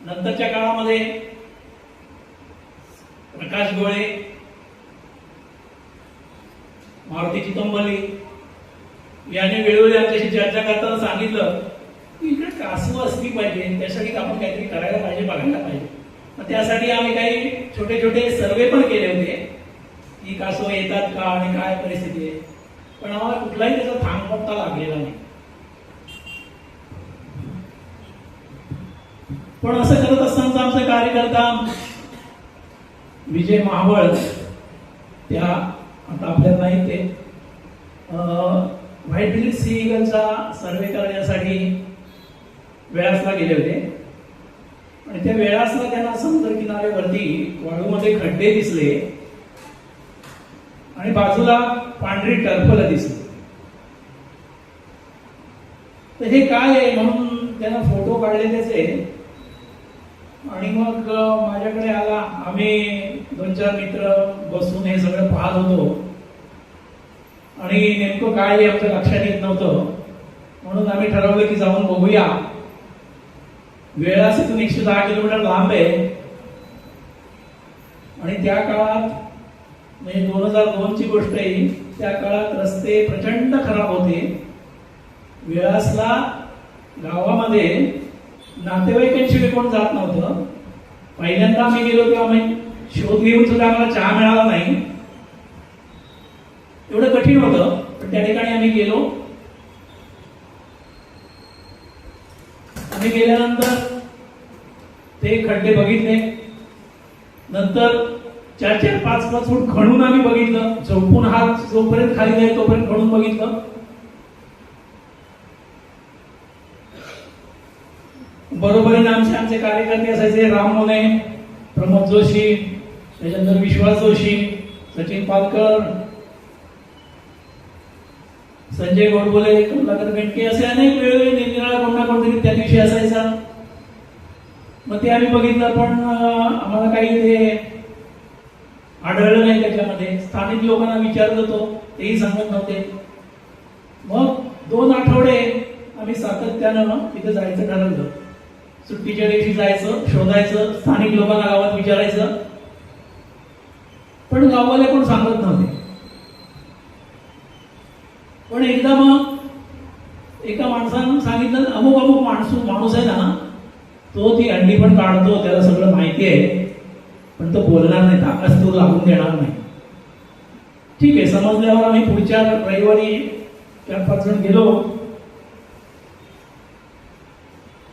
नंतरच्या काळामध्ये प्रकाश गोळे, मारुती चितंबली याने वेळोवेळी आमच्याशी चर्चा करताना सांगितलं की इकडे कासव असली पाहिजे, त्यासाठी आपण काहीतरी करायला पाहिजे, बघायला पाहिजे. मग त्यासाठी आम्ही काही छोटे छोटे सर्वे पण केले होते की कासव येतात का आणि काय परिस्थिती आहे. पण आम्हाला कुठलाही त्याचा थांगपत्ता लागलेला नाही. पण असं करत असताना आमचे कार्यकर्ता विजय महाबळ, त्या आता आपल्यात नाही, ते व्हाईट बिलेड सी ईगलचा सर्वे करण्यासाठी वेळासला गेले होते. आणि त्या वेळासला त्यांना समुद्र किनाऱ्यावरती वाळूमध्ये खड्डे दिसले आणि बाजूला पांढरी टरफलं दिसली. तर हे काय आहे म्हणून त्यांना फोटो काढले त्याचे. आणि मग माझ्याकडे आला. आम्ही 2-4 मित्र बसून हे सगळं पाहत होतो आणि नेमकं काय आहे आमच्या लक्षात येत नव्हतं. म्हणून आम्ही ठरवलं की जाऊन बघूया. वेळास इथून 110 किलोमीटर लांब आहे आणि त्या काळात म्हणजे 2002 ची गोष्ट आहे. त्या काळात रस्ते प्रचंड खराब होते. वेळासला गावामध्ये नातेवाईकांशिवाय कोण जात नव्हतं. पहिल्यांदा आम्ही गेलो तेव्हा आम्ही शोध घेऊन सुद्धा आम्हाला चहा मिळाला नाही, एवढं कठीण होतं. पण त्या ठिकाणी आम्ही गेलो. आम्ही गेल्यानंतर ते खड्डे बघितले. नंतर 4-4, 5-5 फूट खणून आम्ही बघितलं. चौकून हात जोपर्यंत खाली जाईल तोपर्यंत खणून बघितलं. बरोबरीने आमचे कार्यकर्ते असायचे. राम मोने, प्रमोद जोशी, त्याच्यानंतर विश्वास जोशी, सचिन पालकर, संजय गोडबोले, कमलाकर बेंडके, असे अनेक वेगवेगळे निरनिराळा कोण ना कोणतरी त्या दिवशी असायचा. मग ते आम्ही बघितलं, पण आम्हाला काही ते आढळलं नाही त्याच्यामध्ये. स्थानिक लोकांना विचारत होतो, तेही सांगत नव्हते. मग 2 आठवडे आम्ही सातत्यानं तिथे जायचं ठरवलं. सुट्टीच्या दिवशी जायचं, शोधायचं, स्थानिक लोकांना गावात विचारायचं. पण गाववाले कोण सांगत नव्हते. पण एकदा मग एका माणसानं सांगितलं, अमुक माणूस आहे ना, तो ती अंडी पण काढतो, त्याला सगळं माहिती आहे, पण तो बोलणार नाही, ताकद तो लागून देणार नाही. ठीक आहे, समजल्यावर आम्ही पुढच्या रविवारी 4-5 जण गेलो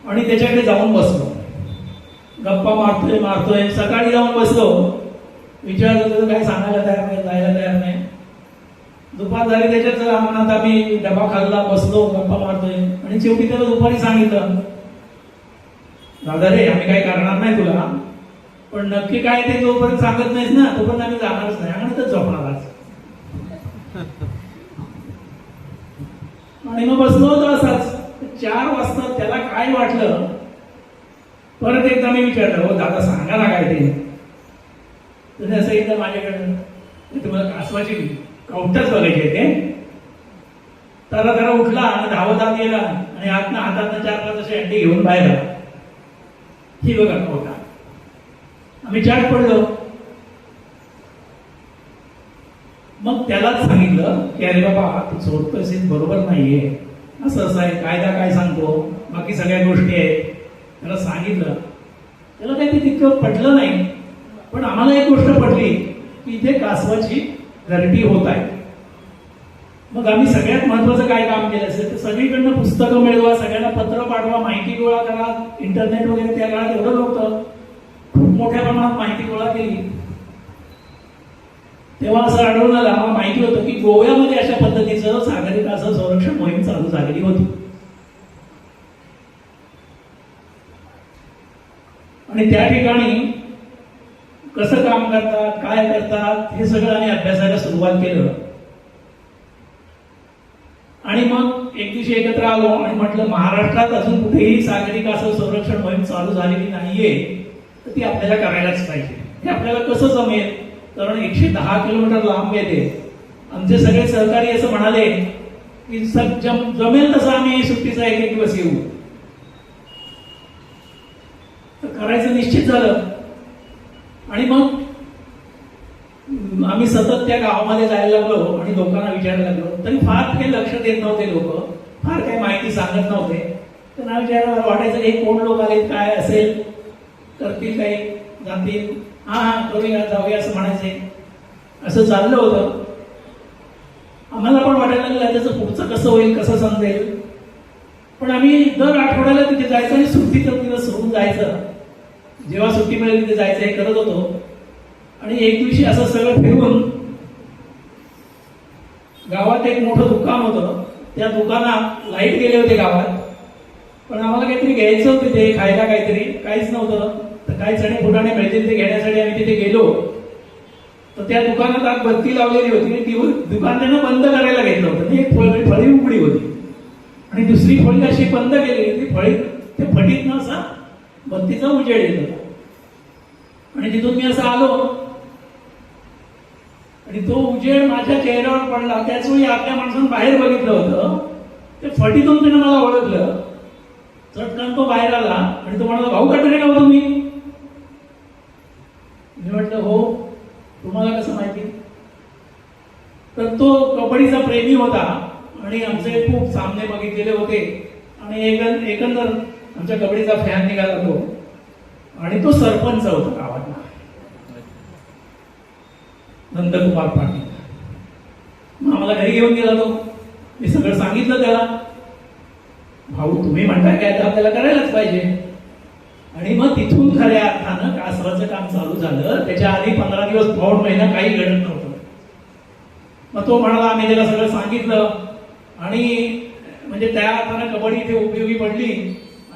आणि त्याच्याकडे जाऊन बसलो. गप्पा मारतोय. सकाळी जाऊन बसलो, विचारलं तर काही सांगायला तयार नाही, जायला तयार नाही. दुपार झाली, त्याच्याच मनात आम्ही डबा खाल्ला, बसलो, गप्पा मारतोय. आणि शेवटी त्याला दुपारी सांगितलं, दादा रे, आम्ही काही करणार नाही तुला, पण नक्की काय ते जोपर्यंत सांगत नाहीस ना तोपर्यंत आम्ही जाणारच नाही, आणि तर झोपणार आज. आणि मग बसलो होतो असाच. 4 वाजता त्याला काय वाटलं, परत एकदा मी विचारलं, हो दादा सांगा ना काय ते. तर असं एकदा माझ्याकडे तुम्हाला कासवाची कवटच बघायची आहे ते. त्याला उठला आणि धावत आत गेला आणि हातात 4-5 असे अंडी घेऊन बाहेर आला. ही बघा कवटा. आम्ही चाट पडलो. मग त्यालाच सांगितलं की अरे बाबा, तू सोडतोयस बरोबर नाहीये, असं आहे, कायदा काय सांगतो, बाकी सगळ्या गोष्टी आहेत. त्याला सांगितलं. त्याला काही ते तितकं पटलं नाही. पण आम्हाला एक गोष्ट पटली की इथे कासवाची घरटी होत आहे. मग आम्ही सगळ्यात महत्वाचं काय काम केलं असेल तर सगळीकडनं पुस्तकं मिळवा, सगळ्यांना पत्र पाठवा, माहिती गोळा करा. इंटरनेट वगैरे त्या काळात एवढं नव्हतं. खूप मोठ्या प्रमाणात माहिती गोळा केली तेव्हा असं आढळून आलं, आम्हाला माहिती होतं की गोव्यामध्ये अशा पद्धतीचं सागरी कासव संरक्षण मोहीम चालू झालेली होती. आणि त्या ठिकाणी कसं काम करतात, काय करतात, हे सगळं आम्ही अभ्यासाला सुरुवात केलं. आणि मग एक दिवशी एकत्र आलो आणि म्हटलं महाराष्ट्रात अजून कुठेही सागरी कासव संरक्षण मोहीम चालू झालेली नाहीये, तर ती आपल्याला करायलाच पाहिजे. हे आपल्याला कसं जमेल, कारण 110 किलोमीटर लांब येते. आमचे सगळे सहकारी असं म्हणाले की जमेल तसं आम्ही सुट्टीचा एक दिवस येऊ. तर करायचं निश्चित झालं. आणि मग आम्ही सतत त्या गावामध्ये जायला लागलो आणि लोकांना विचारायला लागलो. तरी फार काही लक्ष देत नव्हते लोक, फार काही माहिती सांगत नव्हते. त्यांना विचारायला वाटायचं हे कोण लोक आले, काय असेल, करतील काही, जातील, हा करूया जाऊया असं म्हणायचे. असं चाललं होतं. आम्हाला पण वाटायला लागलं त्याचं पुढचं कसं होईल, कसं समजेल. पण आम्ही दर आठवड्याला तिथे जायचं आणि सुट्टीचं दिवस सोडून जायचं. जेव्हा सुट्टी मिळेल तिथे जायचं हे करत होतो. आणि एक दिवशी असं सगळं फिरून गावात एक मोठं दुकान होतं. त्या दुकानात लाईट गेले होते गावात. पण आम्हाला काहीतरी घ्यायचं होतं, ते खायला काहीतरी, काहीच नव्हतं. तर काही चणे फुटाणे मिळतील ते घेण्यासाठी आम्ही तिथे गेलो. तर त्या दुकानात आग बत्ती लावलेली होती आणि ती दुकान त्यानं बंद करायला घेतलं होतं. एक फळी उघडी होती आणि दुसरी फळी अशी बंद केलेली होती. फळी ते फटीतनं असा बत्तीचा उजेड येत होता. आणि तिथून मी असं आलो आणि तो उजेड माझ्या चेहऱ्यावर पडला. त्याच वेळी आपल्या माणसानं बाहेर बघितलं होतं. ते फटीतून त्यानं मला ओळखलं. चटकन तो बाहेर आला आणि तो म्हणाला, भाऊ कटरे का हो तुम्ही? मी म्हटलं हो. तुम्हाला कसं माहिती? तर तो कबड्डीचा प्रेमी होता आणि आमचे खूप सामने बघितलेले होते आणि एकंदर आमच्या कबड्डीचा फॅन निघाला तो. आणि तो सरपंच होता गावातला, नंदकुमार पाटील. मग आम्हाला घरी घेऊन गेला तो. मी सगळं सांगितलं त्याला. भाऊ तुम्ही म्हणताय काय, तर आपल्याला करायलाच पाहिजे. आणि मग तिथून खऱ्या अर्थानं कासवाचं काम चालू झालं. त्याच्या आधी 15 दिवस पाऊण महिना काही घडत नव्हतं. मग तो म्हणाला, आम्ही त्याला सगळं सांगितलं आणि म्हणजे त्या अर्थानं कबड्डी इथे उपयोगी पडली.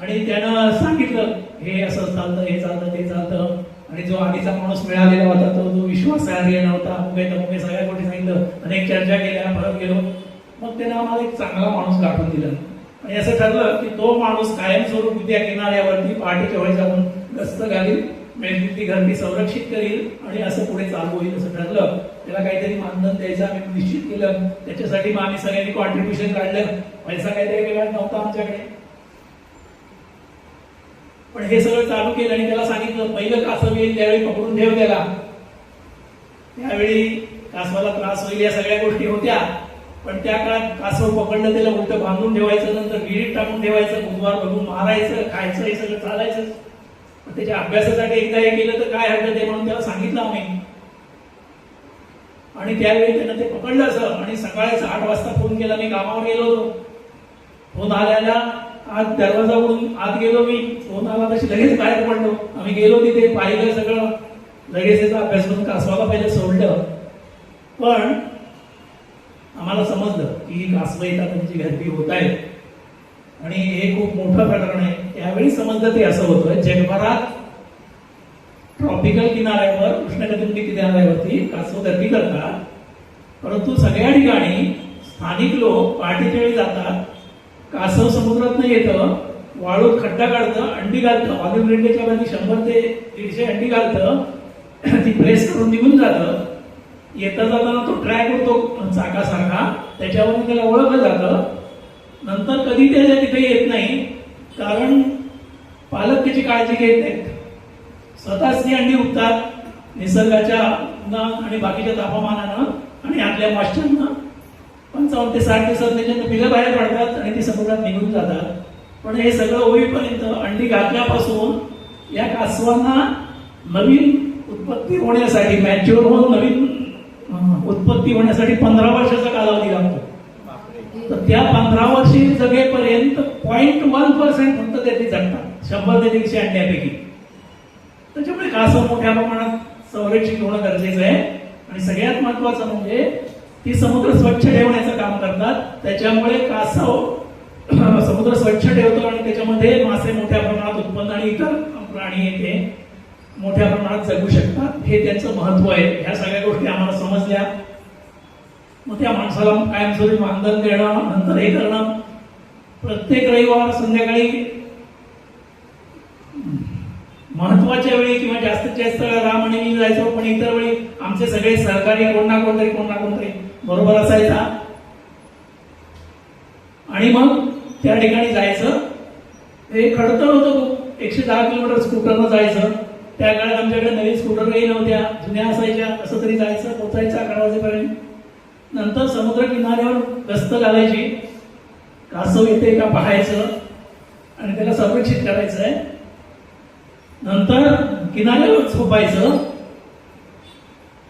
आणि त्यानं सांगितलं हे असं चालतं, हे चालतं, ते चालतं. आणि जो आधीचा माणूस मिळालेला होता तो विश्वासार्ह नव्हता. मुगे सगळ्या गोष्टी सांगितलं, अनेक चर्चा केल्या, परत गेलो. मग त्यानं आम्हाला एक चांगला माणूस गाठून दिला. आणि असं ठरलं की तो माणूस कायमस्वरूपी त्या किनाऱ्यावरती पहाटेच्या वेळी जाऊन गस्त घालील, मिळतील ती घरटी संरक्षित करील आणि असं पुढे चालू होईल असं ठरलं. त्याला काहीतरी मानधन द्यायचं आम्ही निश्चित केलं. त्याच्यासाठी मग आम्ही सगळ्यांनी कॉन्ट्रीब्युशन काढलं. पैसा काहीतरी वेगळा नव्हता आमच्याकडे. पण हे सगळं चालू केलं आणि त्याला सांगितलं पहिलं कासव येईल त्यावेळी पकडून ठेव त्याला. त्यावेळी कासवाला त्रास होईल या सगळ्या गोष्टी होत्या. पण त्या काळात कासव पकडलं त्याला उलट बांधून ठेवायचं, नंतर विहिरीत टाकून ठेवायचं, बुधवार बघून मारायचं, खायचं, हे सगळं चालायचं. त्याच्या अभ्यासासाठी एकदा हे केलं तर काय हरकत आहे म्हणून त्याला सांगितलं आम्ही. आणि त्यावेळी त्यानं ते पकडलं असं. आणि सकाळीच 8 वाजता फोन केला. मी कामावर गेलो होतो. फोन आल्याला आज दरवाजा उघडून आत गेलो मी. फोन आला तशी लगेच बाहेर पडलो. आम्ही गेलो तिथे, पाहिलं सगळं. लगेच त्याचा अभ्यास करून कासवाला पहिलं सोडलं. पण आम्हाला समजलं की कासव येतात त्यांची घरटी होत आहे आणि हे खूप मोठं प्रकरण आहे. त्यावेळी समजलं ते असं होतं, जगभरात ट्रॉपिकल किनाऱ्यावर, उष्णकटिबंधीय किनाऱ्यावरती कासव घरटी करतात. परंतु सगळ्या ठिकाणी स्थानिक लोक पहाटेच्या वेळी जातात. कासव समुद्रात येतं, वाळूत खड्डा काढतं, अंडी घालतं. ऑलिव्ह इंडियाच्या मध्ये 100 ते 150 अंडी घालतं. ती प्रेस करून निघून जातं. येता जाताना तो ट्रॅक होतो चाकासारखा, त्याच्यावरून त्याला ओळखलं जातं. नंतर कधी त्याच्या तिथे येत नाही, कारण पालक त्याची काळजी घेत नाहीत. स्वतःच ती अंडी उठतात निसर्गाच्या आणि बाकीच्या तापमानानं आणि आपल्या मॉइश्चरनं. 55 ते 60 दिवसात त्याच्यात पिलं बाहेर पडतात आणि ती समुद्रात निघून जातात. पण हे सगळं होईपर्यंत अंडी घातल्यापासून या कासवांना नवीन उत्पत्ती होण्यासाठी, मॅच्युअर होऊन नवीन उत्पत्ती होण्यासाठी 15 वर्षाचा कालावधी लागतो. तर त्या 15 वर्षी जगेपर्यंत 0.1% फक्त त्याची जगतात 100 ते 150 अंड्यापैकी. त्याच्यामुळे कासव मोठ्या प्रमाणात संरक्षित होणं गरजेचं आहे. आणि सगळ्यात महत्वाचं म्हणजे ती समुद्र स्वच्छ ठेवण्याचं काम करतात. त्याच्यामुळे कासव समुद्र स्वच्छ ठेवतो आणि त्याच्यामध्ये मासे मोठ्या प्रमाणात उत्पन्न आणि इतर प्राणी ते मोठ्या प्रमाणात जगू शकतात. हे त्यांचं महत्व आहे. ह्या सगळ्या गोष्टी आम्हाला समजल्या. मग त्या माणसाला कायमस्वरूपी मानधन देणं, नंतर हे करणं. प्रत्येक रविवार संध्याकाळी महत्वाच्या वेळी किंवा जास्तीत जास्त राम आणि मी जायचो, पण इतर वेळी आमचे सगळे सहकारी कोण ना कोणतरी बरोबर असायचा आणि मग त्या ठिकाणी जायचं. ते खडतर होतं खूप. 110 किलोमीटर स्कूटरनं जायचं. त्या काळात आमच्याकडे नवीन स्कूटरही नव्हत्या, जुन्या असायच्या. कसं तरी जायचं, पोचायचं 11 वाजेपर्यंत. नंतर समुद्र किनाऱ्यावर गस्त घालायची. कासव येते का पाहायचं आणि त्याला संरक्षित करायचं आहे. नंतर किनाऱ्यावर झोपायचं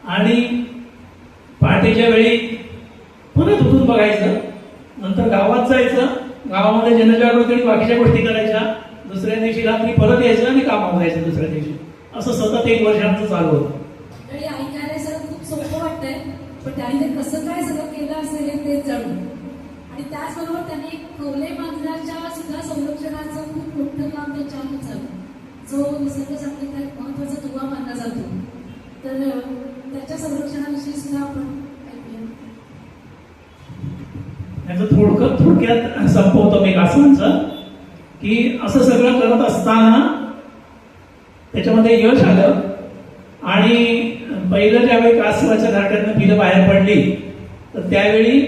आणि पहाटेच्या वेळी परत उठून बघायचं. नंतर गावात जायचं, गावामध्ये जनजागृती आणि बाकीच्या गोष्टी करायच्या. दुसऱ्या दिवशी रात्री परत यायचं आणि कामावर जायचं दुसऱ्या दिवशी. असं सतत 1 वर्ष आमचं चालू होतं. आणि ऐकायला सगळं खूप सोपं वाटतंय, पण त्यांनी ते कसं काय सगळं केलं असेल ते जाणून. आणि त्याचबरोबर त्यांनी कवले मांजराच्या सुद्धा संरक्षणाचं खूप मोठं काम त्यांच्या हातून झालं, जो निसर्ग संपलेला एक महत्वाचा दुवा मानला जातो. तर त्याच्या संरक्षणाविषयी सुद्धा आपण ऐकूया. याचं थोडक्यात संपवतो मी कासवांचं, की असं सगळं करत असताना त्याच्यामध्ये यश आलं. आणि पहिलं ज्यावेळी कासवाच्या घाट्यातनं पिलं बाहेर पडली तर त्यावेळी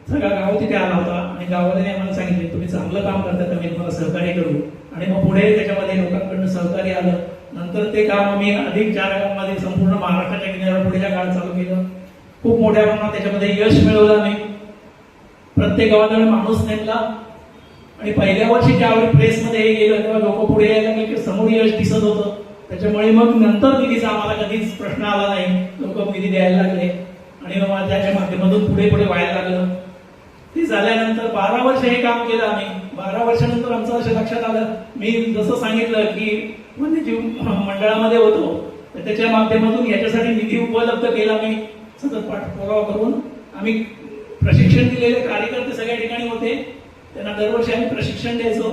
सगळा गाव तिथे आला होता आणि गावाने आम्हाला सांगितले तुम्ही चांगलं काम करता, मी तुम्हाला सहकार्य करू. आणि मग पुढे त्याच्यामध्ये लोकांकडनं सहकार्य आलं. नंतर ते काम आम्ही अधिक 4 गावांमध्ये संपूर्ण महाराष्ट्राच्या किनाऱ्यावर पुढेच्या काळात चालू केलं. खूप मोठ्या प्रमाणात त्याच्यामध्ये यश मिळवलं आम्ही. प्रत्येक गावाजवळ माणूस नेमला आणि पहिल्या वर्षी ज्यावेळी प्रेसमध्ये हे गेलं तेव्हा लोक पुढे यायला लागले की समोर यश दिसत होतं. त्याच्यामुळे मग नंतर निधीचा आम्हाला कधीच प्रश्न आला नाही. लोक निधी द्यायला लागले आणि मग त्याच्या माध्यमातून पुढे व्हायला लागलं. ते झाल्यानंतर 12 वर्ष हे काम केलं आम्ही. 12 वर्षानंतर आमचं असं लक्षात आलं, मी जसं सांगितलं की वन्यजीव मंडळामध्ये होतो तर त्याच्या माध्यमातून याच्यासाठी निधी उपलब्ध केला. मी सतत पाठपुरावा करून आम्ही प्रशिक्षण दिलेले कार्यकर्ते सगळ्या ठिकाणी होते. त्यांना दरवर्षी आम्ही प्रशिक्षण द्यायचो.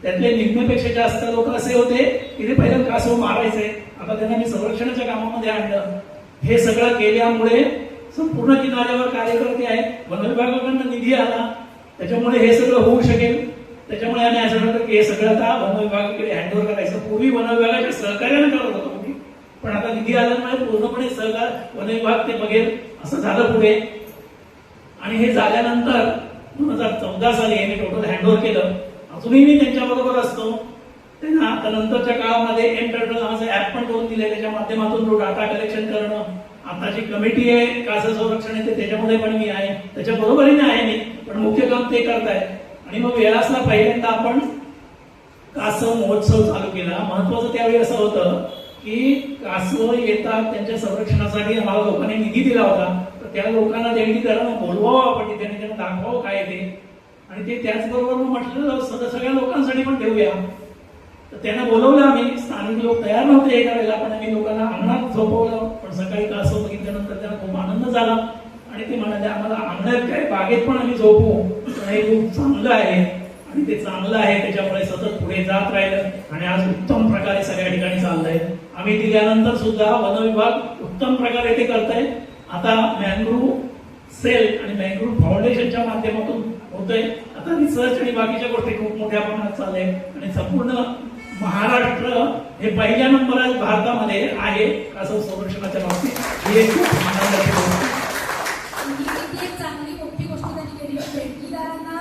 त्यातले निम्म्यापेक्षा जास्त लोक असे होते की ते पहिलं कासव मारायचे. आता त्यांना मी संरक्षणाच्या कामामध्ये आणलं. हे सगळं केल्यामुळे संपूर्ण किनाऱ्यावर कार्यकर्ते आहेत. वन विभागाकडनं निधी आला, त्याच्यामुळे हे सगळं होऊ शकेल. त्याच्यामुळे आम्ही असं म्हणतो की हे सगळं आता वन विभागाकडे हँडओव्हर करायचं. पूर्वी वन विभागाच्या सहकार्याने करत होतो मी, पण आता निधी आल्यामुळे पूर्णपणे सहकार वन विभाग ते बघेल असं झालं पुढे. आणि हे झाल्यानंतर 2014 साली मी टोटल हँडओव्हर केलं. अजूनही मी त्यांच्याबरोबर असतो. त्यांना आता नंतरच्या काळामध्ये M-Turtle नावाचं ऍप पण करून दिले. त्याच्या माध्यमातून तो डाटा कलेक्शन करणं. आता जी कमिटी आहे कासव संरक्षण आहे त्याच्यामध्ये पण मी आहे, त्याच्या बरोबरीने आहे मी, पण मुख्य काम ते करतायत. आणि मग वेळासला पहिल्यांदा आपण कासव महोत्सव चालू केला. महत्वाचं त्यावेळी असं होतं की कासव येतात त्यांच्या संरक्षणासाठी आम्हाला लोकांनी निधी दिला होता. तर त्या लोकांना देणगी करायला बोलवावं आपण तिथे आणि त्यांना दाखवावं काय ते. आणि ते त्याचबरोबर म्हटलं सगळ्या लोकांसाठी पण ठेवूया. तर त्यांना बोलवलं आम्ही. स्थानिक लोक तयार नव्हते हे करायला, पण आम्ही लोकांना अंगणात झोपवलं. पण सकाळी कासव बघितल्यानंतर त्यांना खूप आनंद झाला आणि ते म्हणाले आम्हाला अंगणात काय बागेत पण आम्ही झोपू, पण हे खूप चांगलं आहे. आणि ते चांगलं आहे त्याच्यामुळे सतत पुढे जात राहिलं आणि आज उत्तम प्रकारे सगळ्या ठिकाणी चाललंय. आम्ही दिल्यानंतर सुद्धा वन विभाग उत्तम प्रकारे ते करताय. आता मँग्रोव्ह सेल आणि मँग्रोव्ह फाउंडेशनच्या माध्यमातून होतंय. आता रिसर्च आणि बाकीच्या गोष्टी खूप मोठ्या प्रमाणात चाललंय आणि संपूर्ण महाराष्ट्र हे पहिल्या नंबरात भारतामध्ये आहे कासव संरक्षणाच्या बाबतीत. ही एक खूप आनंदाची गोष्ट आहे. ही एक चांगली मोठी गोष्ट त्यांनी केली. पेटकीदारांना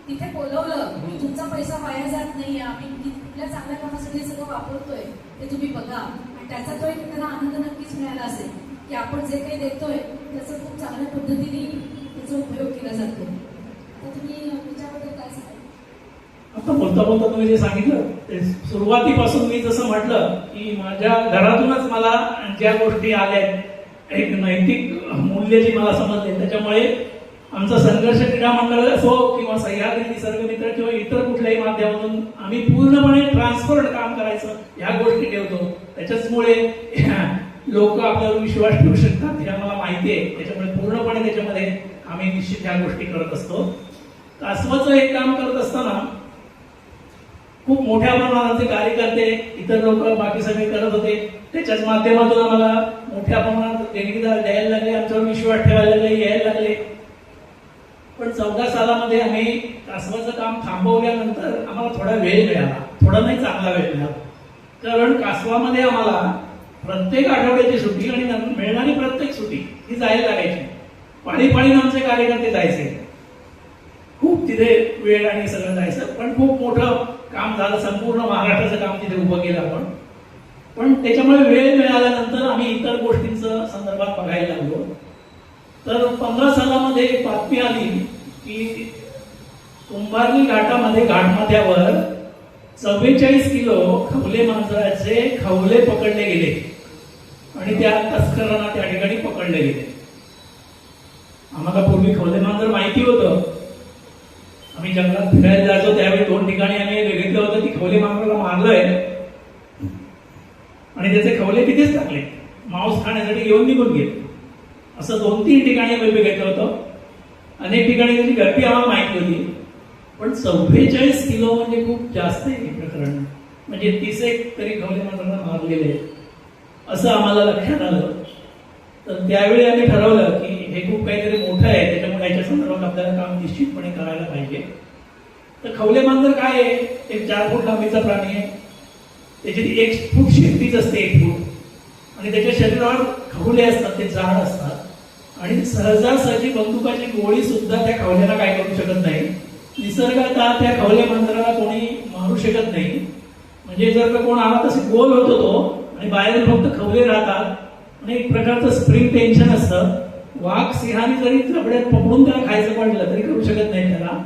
तिथे बोलवलं की तुमचा पैसा वाया जात नाही, आम्ही कुठल्या चांगल्या कामासाठी सगळं वापरतोय ते तुम्ही बघा. आणि त्याचा तो एक त्यांना आनंद नक्कीच मिळाला असेल की आपण जे काही देतोय त्याचा खूप चांगल्या पद्धतीने त्याचा उपयोग केला जातो. तर तुम्ही त्याच्याबद्दल काय सांगाल? आता बोलता बोलता तुम्ही जे सांगितलं ते सुरुवातीपासून मी जसं म्हटलं की माझ्या घरातूनच मला ज्या गोष्टी आल्या, एक नैतिक मूल्य जी मला समजले, त्याच्यामुळे आमचा संघर्ष क्रीडा मंडळ असो किंवा सह्याद्री निसर्ग मित्र किंवा इतर कुठल्याही माध्यमातून आम्ही पूर्णपणे ट्रान्सफर्ड काम करायचं ह्या गोष्टी ठेवतो. त्याच्याचमुळे लोक आपल्यावर विश्वास ठेवू शकतात हे आम्हाला माहिती आहे. त्याच्यामुळे पूर्णपणे त्याच्यामध्ये आम्ही निश्चित ह्या गोष्टी करत असतो. कासवाचं एक काम करत असताना खूप मोठ्या प्रमाणाचे कार्यकर्ते इतर लोक बाकी सगळे करत होते. त्याच्याच माध्यमातून आम्हाला मोठ्या प्रमाणात देणगीदार द्यायला लागले, आमच्यावर विश्वास ठेवायला लागले, यायला लागले. पण 14 सालामध्ये आम्ही कासवाचं काम थांबवल्यानंतर आम्हाला थोडा वेळ मिळाला, थोडा नाही चांगला वेळ मिळाला. कारण कासवामध्ये आम्हाला प्रत्येक आठवड्याची सुट्टी आणि मिळणारी प्रत्येक सुट्टी ही जायला लागायची. पाळी आमचे कार्यकर्ते जायचे. खूप तिथे वेळ आणि सगळं जायचं. पण खूप मोठं काम झालं, संपूर्ण महाराष्ट्राचं काम तिथे उभं केलं आपण. पण त्याच्यामुळे वेळ मिळाल्यानंतर आम्ही इतर गोष्टींचं संदर्भात बघायला लागलो. तर 15 सालामध्ये एक बातमी आली की कुंभारली घाटामध्ये घाटमाथ्यावर 44 किलो खवले मांजराचे खवले पकडले गेले आणि त्या तस्करांना त्या ठिकाणी पकडले गेले. आम्हाला पूर्वी खवले मांजर माहिती होतं. आम्ही जंगलात फिरायला जायचो त्यावेळी 2 ठिकाणी आम्ही बघितलं होतं की खवले मांजराला मारलंय आणि त्याचे खवले तिथेच टाकले, मांस खाण्यासाठी घेऊन निघून गेले. असं 2-3 ठिकाणी आम्ही बघितलं होतं. अनेक ठिकाणी त्याची गर्दी आम्हाला माहिती होती. पण 44 किलो म्हणजे खूप जास्त आहे हे प्रकरण. म्हणजे 30 तरी खवले मांजरांना मारलेले असं आम्हाला लक्षात आलं. तर त्यावेळी आम्ही ठरवलं की हे खूप काहीतरी मोठं आहे, त्याच्यामुळे याच्या संदर्भात आपल्याला काम निश्चितपणे करायला पाहिजे. तर खवले मांजर काय आहे? एक 4 फूट लांबीचा प्राणी आहे. त्याची 1 फूट शेपटीच असते, 1 फूट, आणि त्याच्या शरीरावर खवले असतात, ते जाड असतात आणि सहजासहजी बंदुकाची गोळी सुद्धा त्या खवल्याला काय करू शकत नाही. निसर्गात त्या खवले मांजराला कोणी मारू शकत नाही. म्हणजे जर का कोण आला तसे गोल होतो तो आणि बाहेर फक्त खवले राहतात आणि एक प्रकारचं स्प्रिंग टेन्शन असतं. वाघ सिंहाने जरी जबड्यात पकडून त्याला खायचं पडलं तरी करू शकत नाही. त्याला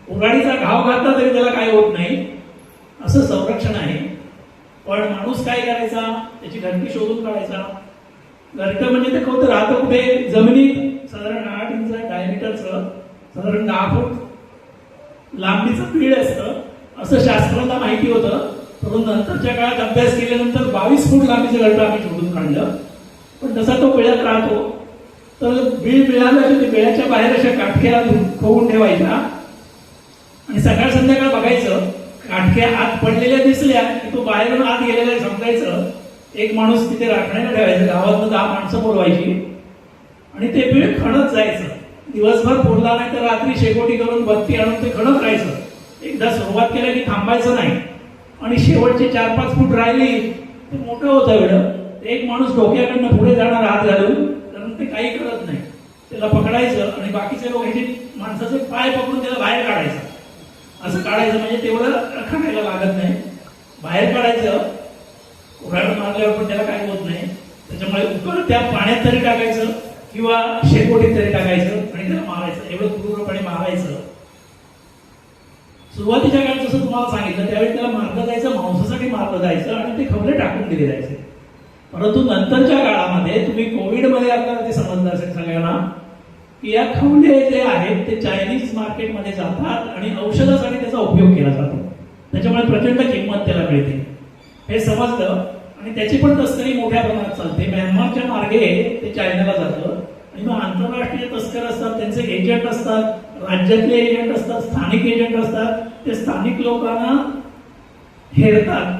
उघाडीचा घाव घातला तरी त्याला काय होत नाही. असं संरक्षण आहे. पण माणूस काय करायचा? त्याची घरटी शोधून काढायचा. घरटं म्हणजे ते कोणतं राहतं कुठे? जमिनीत साधारण 8 इंच डायमीटरचं, साधारण 10 फूट लांबीचं पीळ असतं असं शास्त्राला माहिती होतं. म्हणून नंतरच्या काळात अभ्यास केल्यानंतर 22 फूट लांबीचं घरटं आम्ही शोधून काढलं. पण तसा तो पिळ्यात राहतो. तर बीळ मिळालं की ते बिळाच्या बाहेर अशा काठक्या खोवून ठेवायच्या आणि सकाळ संध्याकाळ बघायचं. काठक्या आत पडलेल्या दिसल्या की तो बाहेरून आत गेलेला समजायचं. एक माणूस तिथे राखण्याला ठेवायचं. गावातनं 10 माणसं बोलवायची आणि ते बीळ खणत जायचं. दिवसभर फोडला नाही तर रात्री शेकोटी करून बत्ती आणून ते खणत राहायचं. एकदा सुरुवात केल्या की थांबायचं नाही. आणि शेवटचे 4-5 फूट राहिली ते मोठं होतं एवढं. एक माणूस डोक्याकडनं पुढे जाणार हात घालून, कारण ते काही करत नाही. त्याला पकडायचं आणि बाकीचे लोक ह्याचे माणसाचे पाय पकडून त्याला बाहेर काढायचं. असं काढायचं म्हणजे तेवढं खायला लागत नाही. बाहेर काढायचं. उघाड मारल्यावर पण त्याला काही होत नाही. त्याच्यामुळे उकळ त्या पाण्यात तरी टाकायचं किंवा शेकोटीत तरी टाकायचं आणि त्याला मारायचं. एवढं क्रूरपणे मारायचं. सुरुवातीच्या काळात जसं तुम्हाला सांगितलं त्यावेळी त्याला मारलं जायचं, मांसासाठी मारलं जायचं आणि ते खवले टाकून दिले जायचे. परंतु नंतरच्या काळामध्ये तुम्ही कोविडमध्ये आपल्याला ते समजलं असेल सगळ्यांना की या खवले जे आहेत ते चायनीज मार्केटमध्ये जातात आणि औषधासाठी त्याचा उपयोग केला जातो. त्याच्यामुळे प्रचंड किंमत त्याला मिळते हे समजलं आणि त्याची पण तस्करी मोठ्या प्रमाणात चालते. म्यानमारच्या मार्गे ते चायनाला जातं आणि मग आंतरराष्ट्रीय तस्कर असतात, त्यांचे एजंट असतात, राज्यातले एजंट असतात, स्थानिक एजंट असतात. ते स्थानिक लोकांना हेरतात.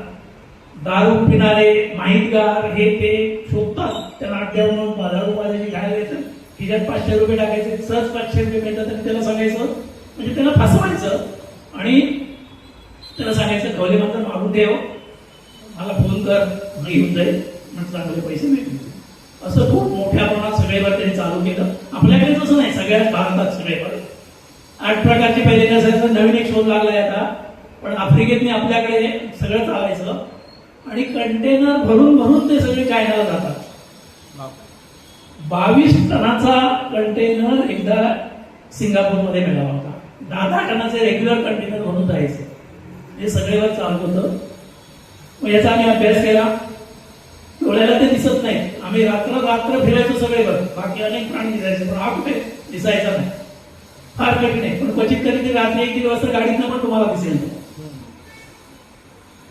दारू पिणारे माहितगार हे ते शोधतात. त्यांना अड्ड्यावरून 1000 रुपयाची घ्यायला येतं. खिशात 500 रुपये टाकायचे. सहज 500 रुपये मिळतात आणि त्याला सांगायचं, म्हणजे त्याला फसवायचं आणि त्याला सांगायचं खवले मात्र मागून ठेव, मला फोन कर, मग येऊन जाईल, म्हणजे चांगले पैसे मिळतील. असं खूप मोठ्या प्रमाणात सगळेवर त्यांनी चालू केलं. आपल्याकडे तसं नाही, सगळ्याच भारतात सगळेवर 8 प्रकारचे पहिले नसायचं. नवीन एक शोध लागलाय आता. पण आफ्रिकेतनी आपल्याकडे सगळं चालायचं आणि कंटेनर भरून भरून ते सगळे चायनाला जातात. 22 टनाचा कंटेनर एकदा सिंगापूरमध्ये मिळाला होता. 10 टनाचे रेग्युलर कंटेनर भरून जायचे. हे सगळेवर चालत होतं. मग याचा आम्ही अभ्यास केला. डोळ्याला ते दिसत नाही. आम्ही रात्र फिरायचो सगळेवर. बाकी अनेक प्राणी दिसायचे पण हा कुठे दिसायचा नाही. फार कठीण आहे. पण क्वचित तरी ते रात्री 1-1 वाजता गाडीतनं पण तुम्हाला दिसेल.